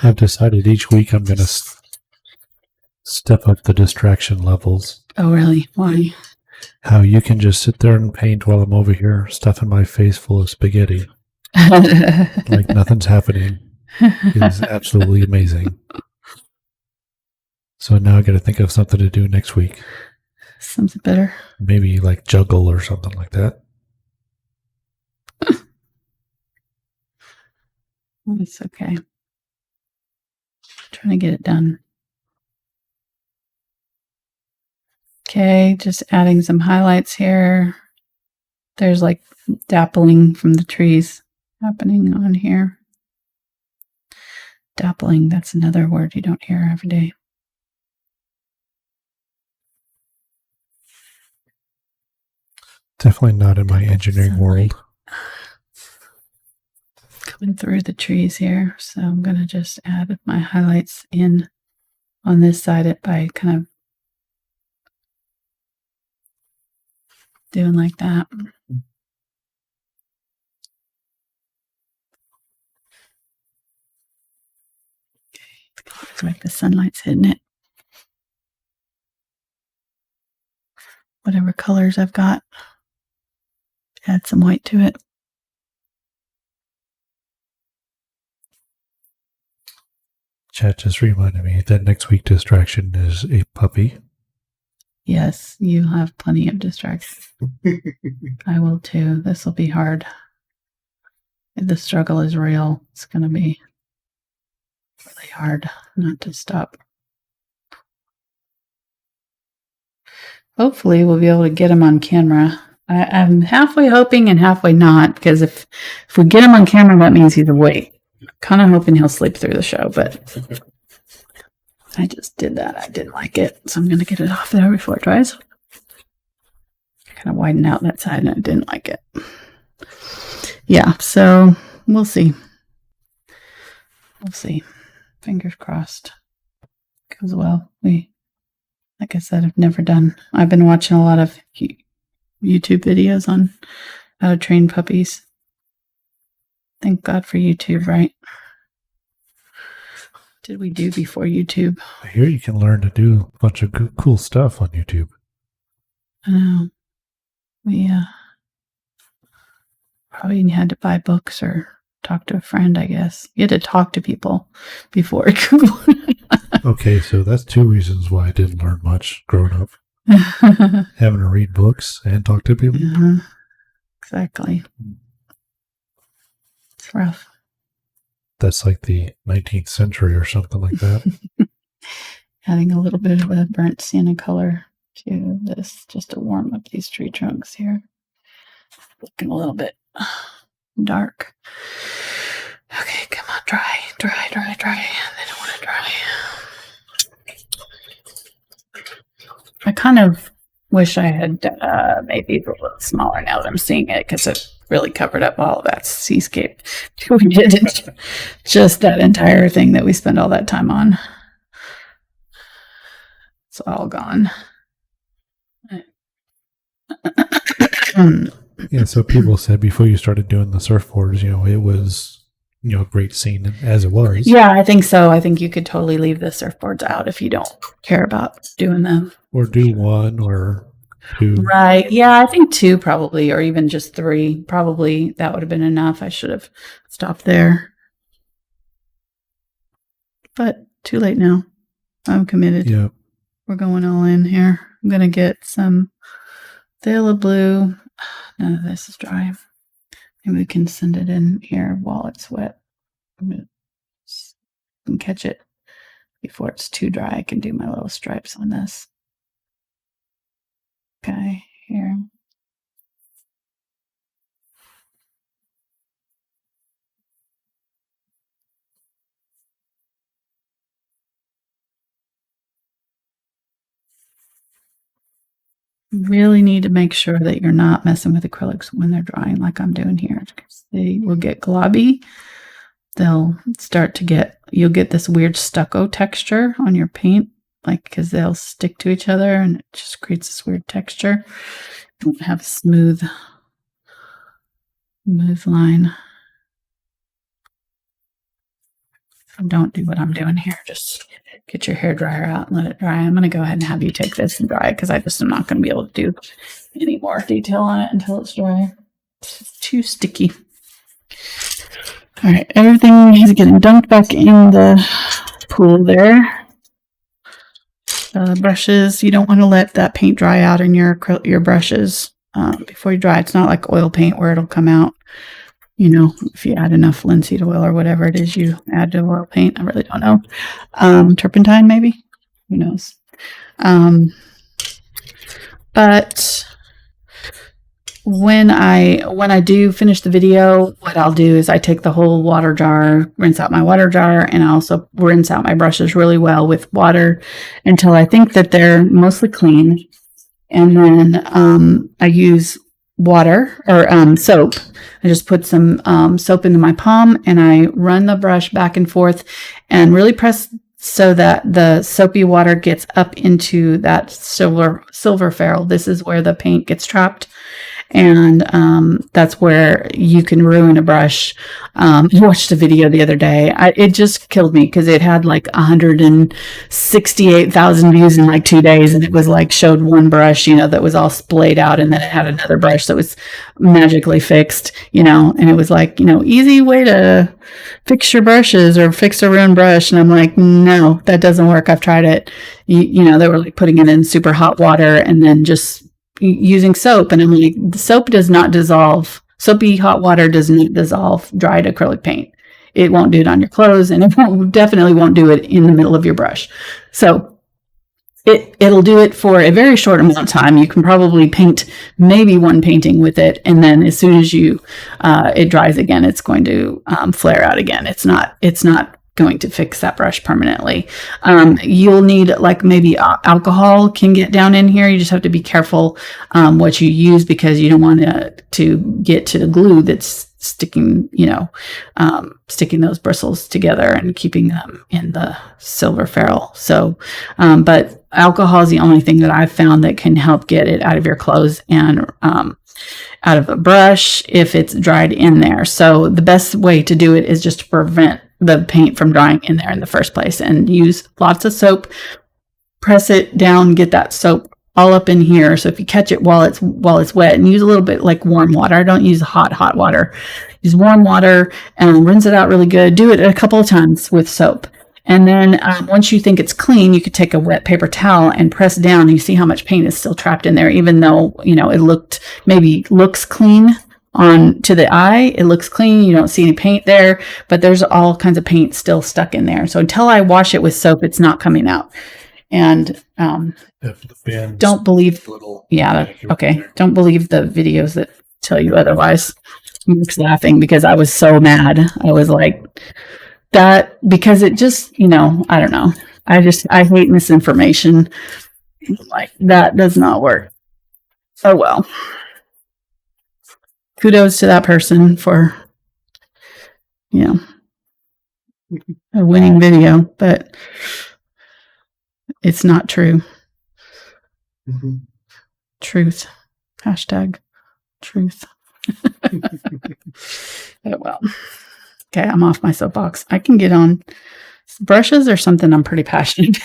I've decided each week I'm going to step up the distraction levels. Oh, really? Why? How you can just sit there and paint while I'm over here stuffing my face full of spaghetti. Like nothing's happening. It's absolutely amazing. So now I got to think of something to do next week. Something better. Maybe like juggle or something like that. It's okay. Trying to get it done. Okay, just adding some highlights here. There's like dappling from the trees happening on here. Dappling, that's another word you don't hear every day. Definitely not in my engineering world. Coming through the trees here, so I'm going to just add my highlights in on this side by kind of doing like that. Looks like the sunlight's hitting it. Whatever colors I've got, add some white to it. Chat just reminded me that next week distraction is a puppy. Yes, you have plenty of distractions. I will too. This will be hard. The struggle is real. It's going to be really hard not to stop. Hopefully we'll be able to get him on camera. I'm halfway hoping and halfway not, because if we get him on camera, that means he's awake. Kind of hoping he'll sleep through the show, but I just did that. I didn't like it, so I'm going to get it off there before it dries. Kind of widen out that side, and I didn't like it. Yeah, so we'll see. We'll see. Fingers crossed. Goes well. Like I said, I've been watching a lot of YouTube videos on how to train puppies. Thank God for YouTube, right? What did we do before YouTube? I hear you can learn to do a bunch of cool stuff on YouTube. I know. We probably had to buy books or talk to a friend, I guess. You had to talk to people before Google. Okay, so that's 2 reasons why I didn't learn much growing up. Having to read books and talk to people. Exactly. It's rough. That's like the 19th century or something like that. Adding a little bit of a burnt sienna color to this just to warm up these tree trunks here. Looking a little bit dark. Okay, come on, dry. They don't want to dry. I kind of wish I had made these a little smaller now that I'm seeing it, because it really covered up all of that Seascape. We didn't just that entire thing that we spent all that time on. It's all gone. Yeah, so people said before you started doing the surfboards, it was, a great scene as it was. Yeah, I think so. I think you could totally leave the surfboards out if you don't care about doing them. Or do 1 or 2. Right. Yeah, I think 2 probably, or even just 3. Probably that would have been enough. I should have stopped there. But too late now. I'm committed. Yeah. We're going all in here. I'm going to get some Phthalo blue. None of this is dry. Maybe we can send it in here while it's wet. And catch it before it's too dry. I can do my little stripes on this. Okay, here. Really need to make sure that you're not messing with acrylics when they're drying like I'm doing here, because they will get globby. They'll start to you'll get this weird stucco texture on your paint, because they'll stick to each other and it just creates this weird texture. You won't have a smooth line. So don't do what I'm doing here. Just get your hair dryer out and let it dry. I'm going to go ahead and have you take this and dry it, because I just am not going to be able to do any more detail on it until it's dry. It's too sticky. All right, everything is getting dumped back in the pool there. Brushes, you don't want to let that paint dry out in your brushes before you dry. It's not like oil paint where it'll come out. If you add enough linseed oil or whatever it is you add to oil paint. I really don't know. Turpentine, maybe? Who knows? But when I do finish the video, what I'll do is I take the whole water jar, rinse out my water jar, and I also rinse out my brushes really well with water until I think that they're mostly clean. And then I use water or soap. I just put some soap into my palm and I run the brush back and forth and really press so that the soapy water gets up into that silver ferrule. This is where the paint gets trapped. And that's where you can ruin a brush. I watched a video the other day. It just killed me because it had like 168,000 views in like 2 days, and it was like showed one brush, that was all splayed out, and then it had another brush that was magically fixed, and it was like, easy way to fix your brushes or fix a ruined brush. And I'm like, no, that doesn't work. I've tried it. They were like putting it in super hot water and then just using soap, and I'm like, the soap does not dissolve Soapy hot water does not dissolve dried acrylic paint. It won't do it on your clothes, and it definitely won't do it in the middle of your brush. So it'll do it for a very short amount of time. You can probably paint maybe one painting with it, and then as soon as it dries again, it's going to flare out again. It's not going to fix that brush permanently. You'll need like maybe alcohol can get down in here. You just have to be careful what you use, because you don't want to get to the glue that's sticking those bristles together and keeping them in the silver ferrule. So, but alcohol is the only thing that I've found that can help get it out of your clothes and out of a brush if it's dried in there. So the best way to do it is just to prevent the paint from drying in there in the first place, and use lots of soap. Press it down, get that soap all up in here. So if you catch it while it's wet, and use a little bit like warm water. Don't use hot water. Use warm water and rinse it out really good. Do it a couple of times with soap. And then once you think it's clean, you could take a wet paper towel and press down, and you see how much paint is still trapped in there, even though, it looks clean on to the eye. It looks clean. You don't see any paint there, but there's all kinds of paint still stuck in there. So until I wash it with soap, it's not coming out. And don't believe, don't believe the videos that tell you otherwise. Mark's laughing because I was so mad. I was like, that, because it just, I don't know. I hate misinformation. Like, that does not work. Oh, well. Kudos to that person for, a winning video, but it's not true. Mm-hmm. Truth. Hashtag truth. Oh, well. Okay, I'm off my soapbox. I can get on. Brushes are something I'm pretty passionate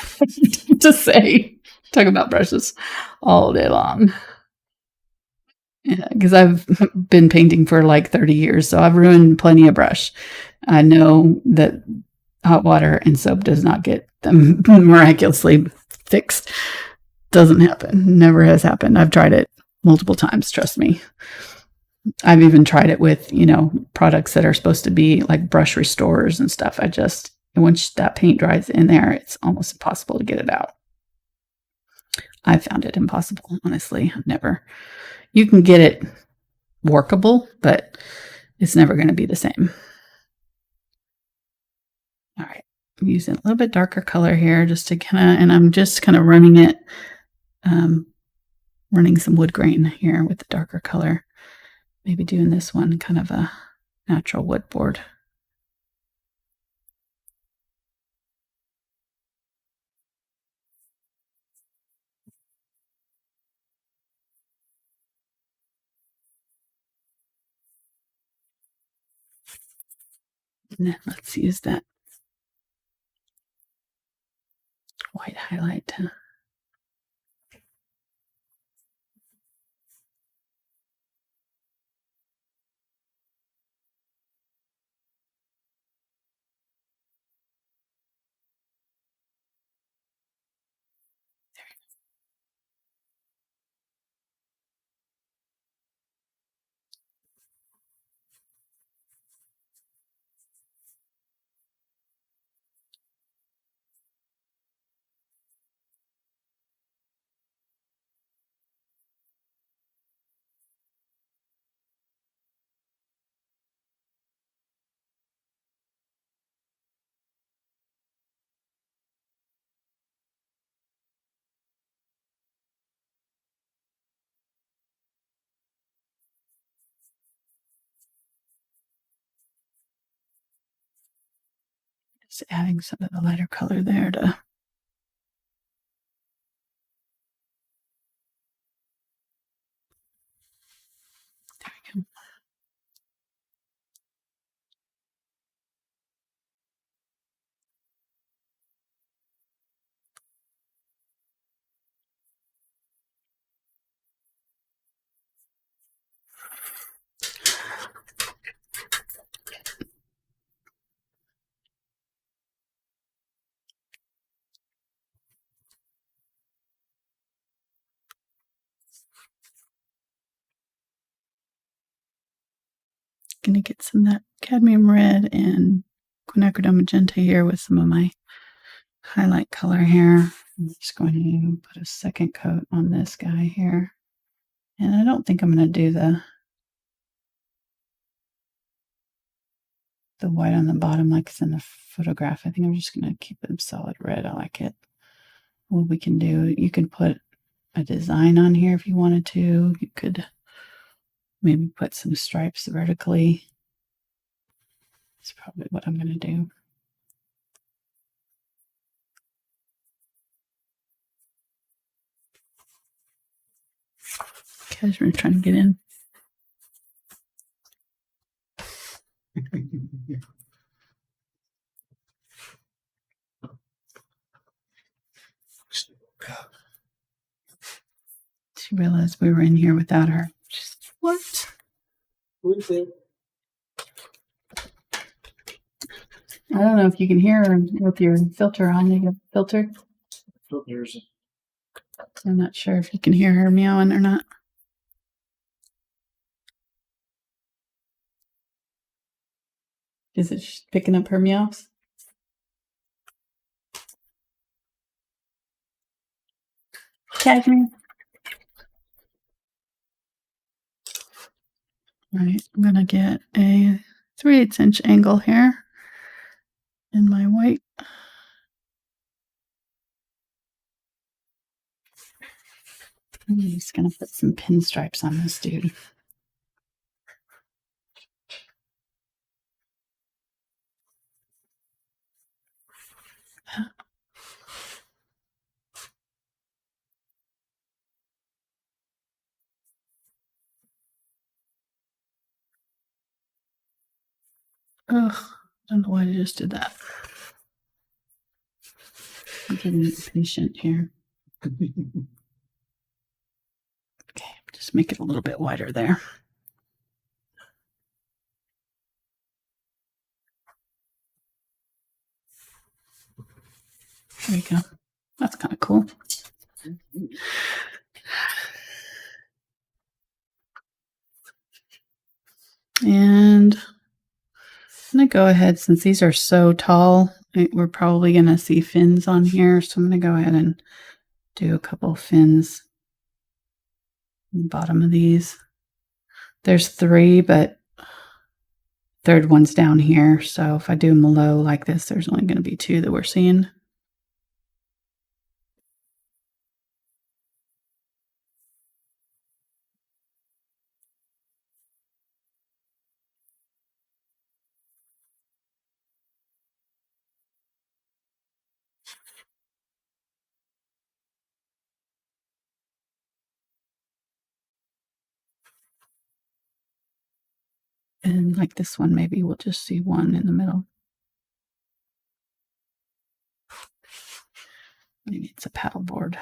to say. Talk about brushes all day long. Yeah, because I've been painting for like 30 years, so I've ruined plenty of brush. I know that hot water and soap does not get them miraculously fixed. Doesn't happen. Never has happened. I've tried it multiple times, trust me. I've even tried it with, products that are supposed to be like brush restorers and stuff. Once that paint dries in there, it's almost impossible to get it out. I found it impossible, honestly. You can get it workable, but it's never going to be the same. All right. I'm using a little bit darker color here just to and I'm just kind of running it, running some wood grain here with the darker color. Maybe doing this one kind of a natural wood board. And then let's use that white highlight. Just adding some of the lighter color there to Gonna get some of that cadmium red and quinacridone magenta here with some of my highlight color here. I'm just going to put a second coat on this guy here. And I don't think I'm going to do the white on the bottom like it's in the photograph. I think I'm just going to keep it solid red. I like it. What we can do, you can put a design on here if you wanted to. You could maybe put some stripes vertically. That's probably what I'm going to do. Cashmere trying to get in. She realized we were in here without her. She's, what? I don't know if you can hear her with your filter on. You got a filter? Filters. I'm not sure if you can hear her meowing or not. Is it picking up her meows? Cashmere. Right, I'm gonna get a 3/8 inch angle here in my white. I'm just gonna put some pinstripes on this dude. Ugh, I don't know why I just did that. I'm getting impatient here. Okay, just make it a little bit wider there. There we go. That's kind of cool. And I'm going to go ahead, since these are so tall, we're probably going to see fins on here. So I'm going to go ahead and do a couple fins on the bottom of these. There's 3, but third one's down here. So if I do them low like this, there's only going to be 2 that we're seeing. And like this one, maybe we'll just see 1 in the middle. Maybe it's a paddleboard.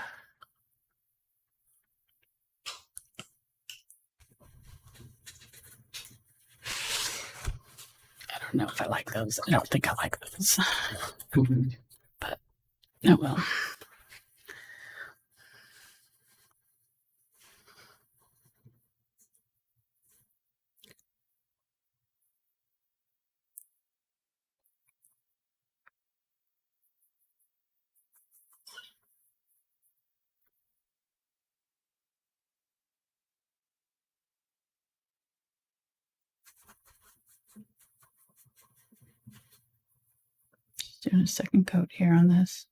I don't know if I like those. I don't think I like those. But, oh well. Doing a second coat here on this.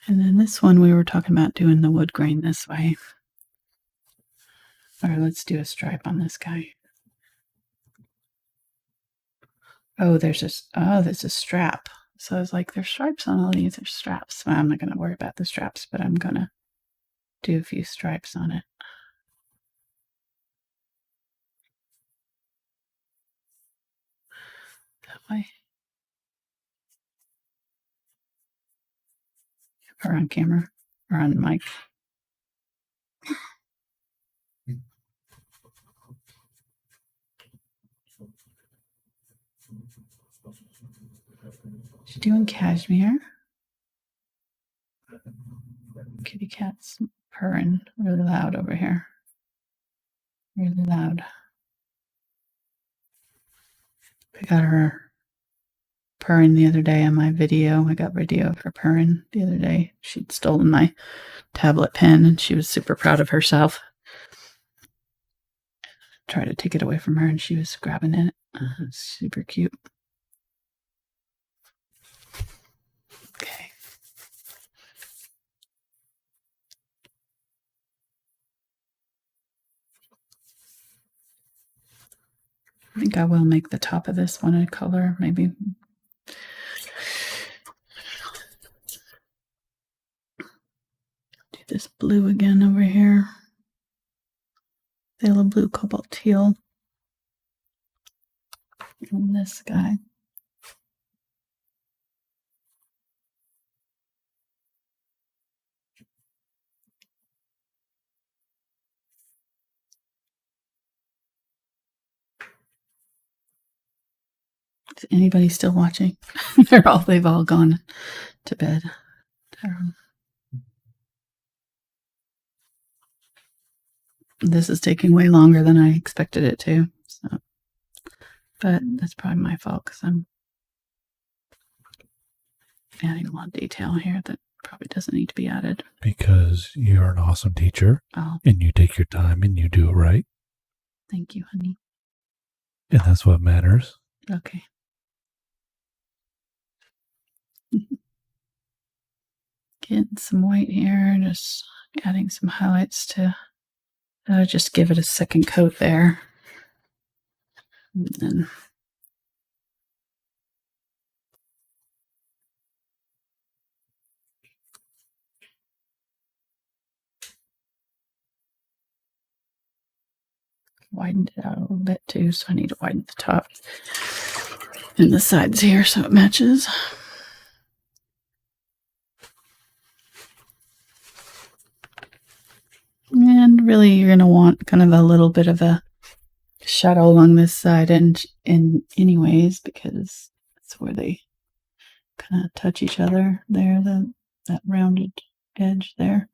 And then this one we were talking about doing the wood grain this way. Or let's do a stripe on this guy. Oh, there's a strap. So I was like, there's stripes on all these. There's straps. Well, I'm not going to worry about the straps, but I'm going to do a few stripes on it. That way. Or on camera. Or on mic. She's doing cashmere. Kitty cat's purring really loud over here. Really loud. I got her purring the other day on my video. I got video of her purring the other day. She'd stolen my tablet pen and she was super proud of herself. Tried to take it away from her and she was grabbing it. Super cute. Okay. I think I will make the top of this one a color, maybe. Do this blue again over here. Phthalo blue, cobalt teal. And this guy. Is anybody still watching? They've all gone to bed. This is taking way longer than I expected it to. So. But that's probably my fault because I'm adding a lot of detail here that probably doesn't need to be added. Because you're an awesome teacher and you take your time and you do it right. Thank you, honey. And that's what matters. Okay. Getting some white here, just adding some highlights to just give it a second coat there. And then widened it out a little bit too, so I need to widen the top and the sides here so it matches. And really you're going to want kind of a little bit of a shadow along this side and anyways, because that's where they kind of touch each other there, that rounded edge there.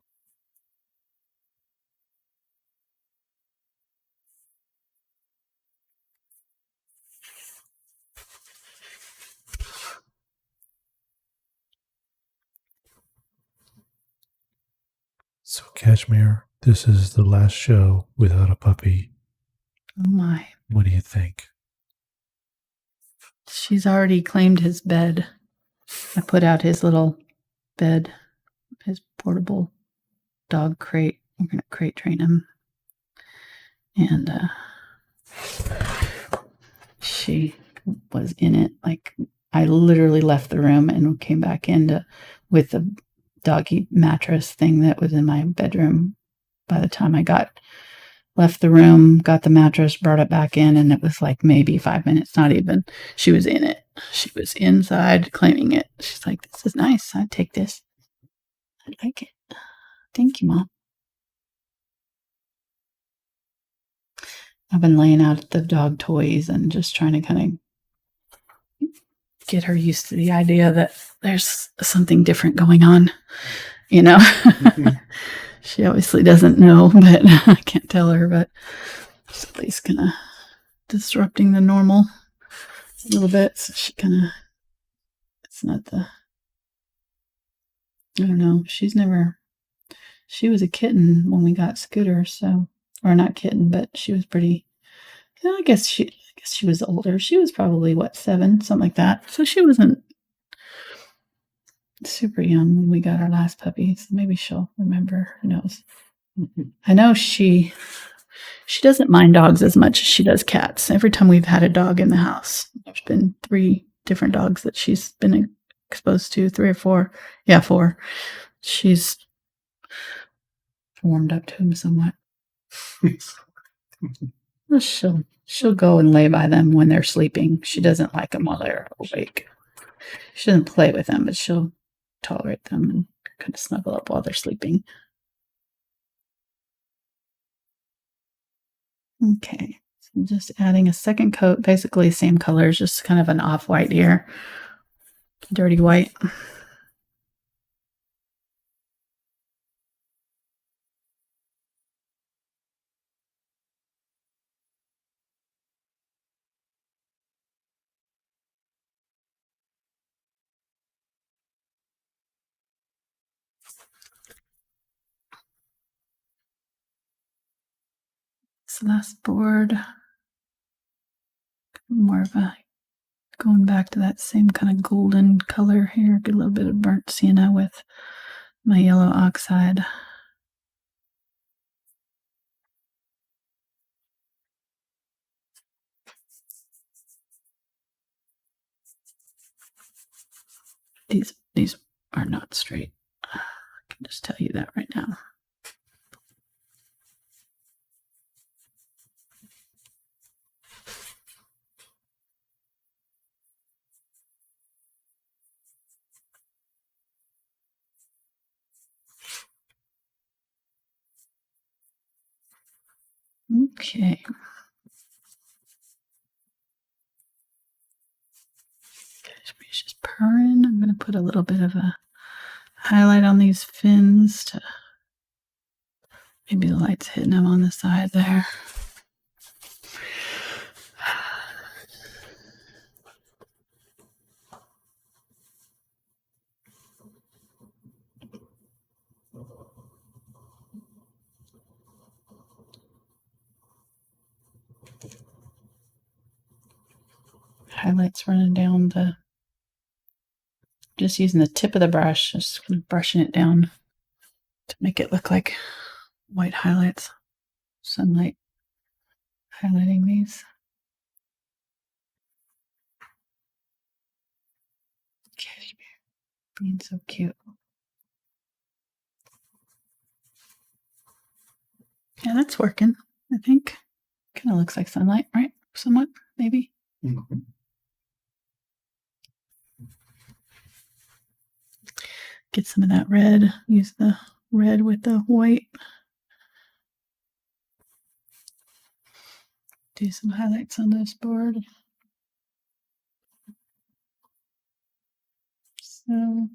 So, Cashmere, this is the last show without a puppy. Oh my. What do you think? She's already claimed his bed. I put out his little bed, his portable dog crate. We're going to crate train him. And she was in it. Like, I literally left the room and came back with the doggy mattress thing that was in my bedroom. By the time I left the room, got the mattress, brought it back in, and it was like maybe 5 minutes, not even. She was in it. She was inside claiming it. She's like, this is nice. I'd take this. I like it. Thank you, Mom. I've been laying out the dog toys and just trying to kind of get her used to the idea that there's something different going on, you know. She obviously doesn't know, but I can't tell her, but it's at least kind of disrupting the normal a little bit. So she kind of, it's not the, I don't know. She was a kitten when we got Scooter, so, or not kitten, but she was pretty, I guess she was older. She was probably, 7, something like that. So she wasn't super young when we got our last puppy. So maybe she'll remember. Who knows? I know she doesn't mind dogs as much as she does cats. Every time we've had a dog in the house, there's been 3 different dogs that she's been exposed to, 3 or 4. Yeah, 4. She's warmed up to him somewhat. She'll go and lay by them when they're sleeping. She doesn't like them while they're awake. She doesn't play with them, but she'll tolerate them and kind of snuggle up while they're sleeping. Okay, so I'm just adding a second coat, basically same colors, just kind of an off-white here. Dirty white. This last board, more of a going back to that same kind of golden color here. Get a little bit of burnt sienna with my yellow oxide. These are not straight. I can just tell you that right now. Okay. It's just purring. I'm going to put a little bit of a highlight on these fins to maybe the light's hitting them on the side there. Highlights running down the, just using the tip of the brush, just kind of brushing it down to make it look like white highlights. Sunlight highlighting these. Okay, being so cute. Yeah, that's working, I think. Kind of looks like sunlight, right? Somewhat, maybe. Mm-hmm. Get some of that red. Use the red with the white. Do some highlights on this board. So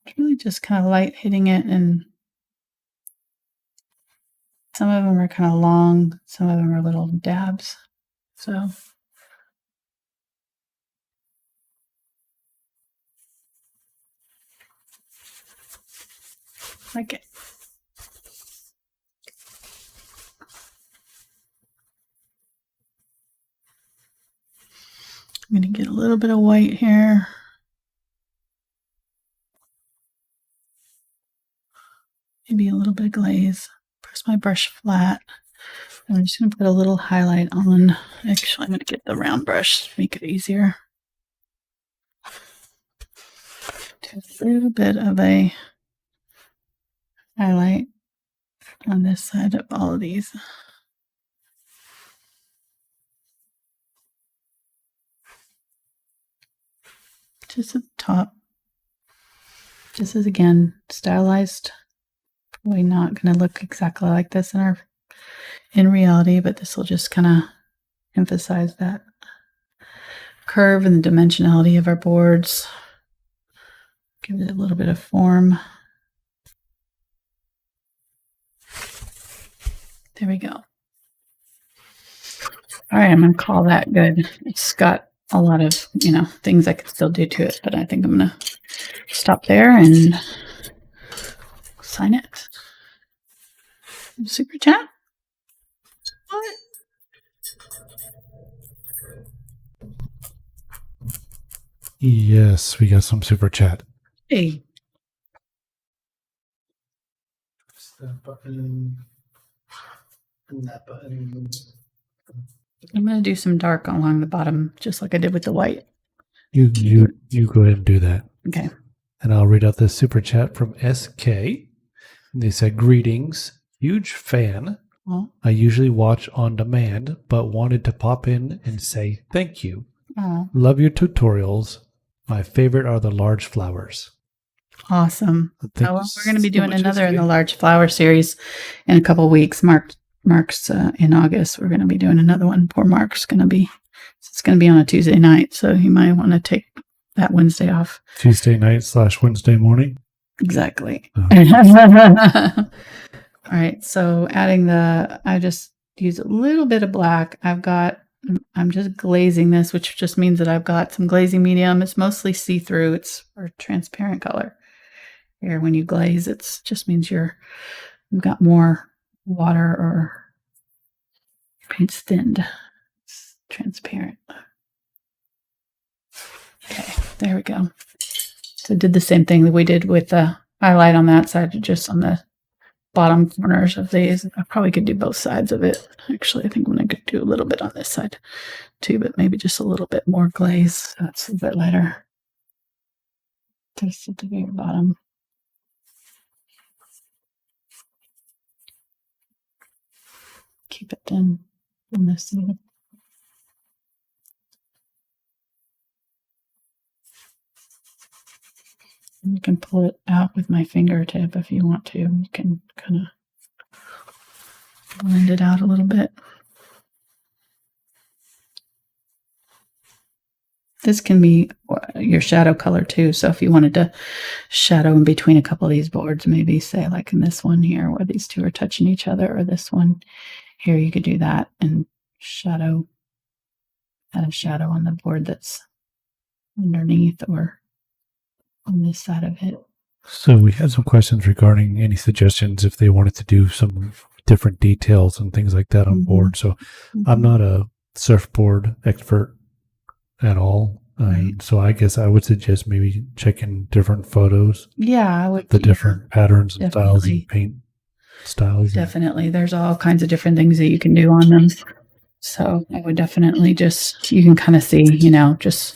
it's really just kind of light hitting it, and some of them are kind of long, some of them are little dabs. So like it. I'm going to get a little bit of white here. Maybe a little bit of glaze. Press my brush flat. I'm just going to put a little highlight on. Actually, I'm going to get the round brush to make it easier. Do a little bit of a highlight on this side of all of these. Just at the top. This is, again, stylized. Probably not going to look exactly like this in reality, but this will just kind of emphasize that curve and the dimensionality of our boards. Give it a little bit of form. There we go. All right, I'm going to call that good. It's got a lot of, things I could still do to it, but I think I'm going to stop there and sign it. Super chat? What? Yes, we got some super chat. Hey. Press that button. And that button. I'm going to do some dark along the bottom, just like I did with the white. You go ahead and do that. Okay. And I'll read out this super chat from SK. They said, greetings, huge fan. Oh. I usually watch on demand, but wanted to pop in and say thank you. Oh. Love your tutorials. My favorite are the large flowers. Awesome. We're going to be doing another in the large flower series in a couple of weeks. Mark's in August. We're going to be doing another one. Poor Mark's going to be, it's going to be on a Tuesday night, so you might want to take that Wednesday off. Tuesday night / Wednesday morning. Exactly. Oh. All right. So I just use a little bit of black. I'm just glazing this, which just means that I've got some glazing medium. It's mostly see-through. It's a transparent color. Here, when you glaze, it just means you've got more water or paint's thinned. It's transparent. Okay, there we go. So did the same thing that we did with the highlight on that side, just on the bottom corners of these. I probably could do both sides of it. Actually, I think I'm going to do a little bit on this side too, but maybe just a little bit more glaze. So it's a bit lighter. Just at the very bottom. Keep it thin on this side. You can pull it out with my fingertip if you want to. You can kind of blend it out a little bit. This can be your shadow color too. So if you wanted to shadow in between a couple of these boards, maybe say like in this one here where these two are touching each other, or this one here, you could do that and add a shadow on the board that's underneath or on this side of it. So we had some questions regarding any suggestions if they wanted to do some different details and things like that on board. So I'm not a surfboard expert at all. Right. So I guess I would suggest maybe checking different photos. Yeah, I would. The different patterns and styles Definitely. and paint styles. Definitely. There's all kinds of different things that you can do on them. So I would definitely you can kind of see, just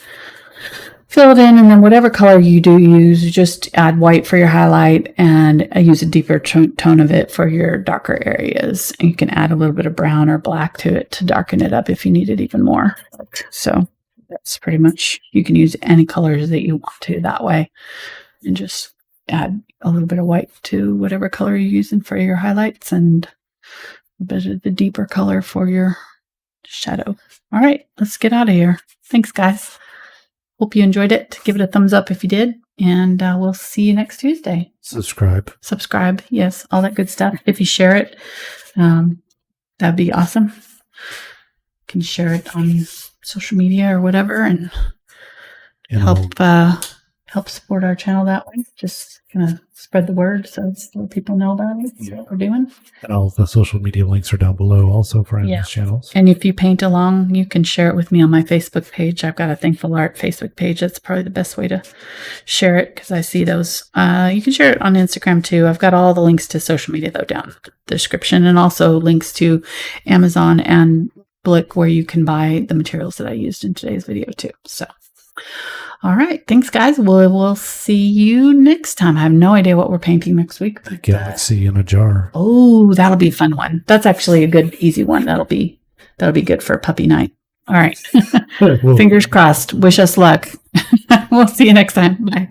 fill it in, and then whatever color you do use, just add white for your highlight and use a deeper tone of it for your darker areas. And you can add a little bit of brown or black to it to darken it up if you need it even more. So that's pretty much, you can use any colors that you want to that way, and just add a little bit of white to whatever color you're using for your highlights and a bit of the deeper color for your shadow. All right, let's get out of here. Thanks, guys. Hope you enjoyed it. Give it a thumbs up if you did, and we'll see you next Tuesday. Subscribe. Yes, all that good stuff. If you share it, that'd be awesome. You can share it on social media or whatever, and help support our channel that way. Just kind of spread the word so people know about it. That's what we're doing. And all the social media links are down below also for these channels. And if you paint along, you can share it with me on my Facebook page. I've got a Thankful Art Facebook page. That's probably the best way to share it because I see those. You can share it on Instagram too. I've got all the links to social media though down in the description, and also links to Amazon and Blick where you can buy the materials that I used in today's video too. So, all right. Thanks, guys. We'll see you next time. I have no idea what we're painting next week. The Galaxy in a Jar. Oh, that'll be a fun one. That's actually a good, easy one. That'll be good for puppy night. All right. Fingers crossed. Wish us luck. We'll see you next time. Bye.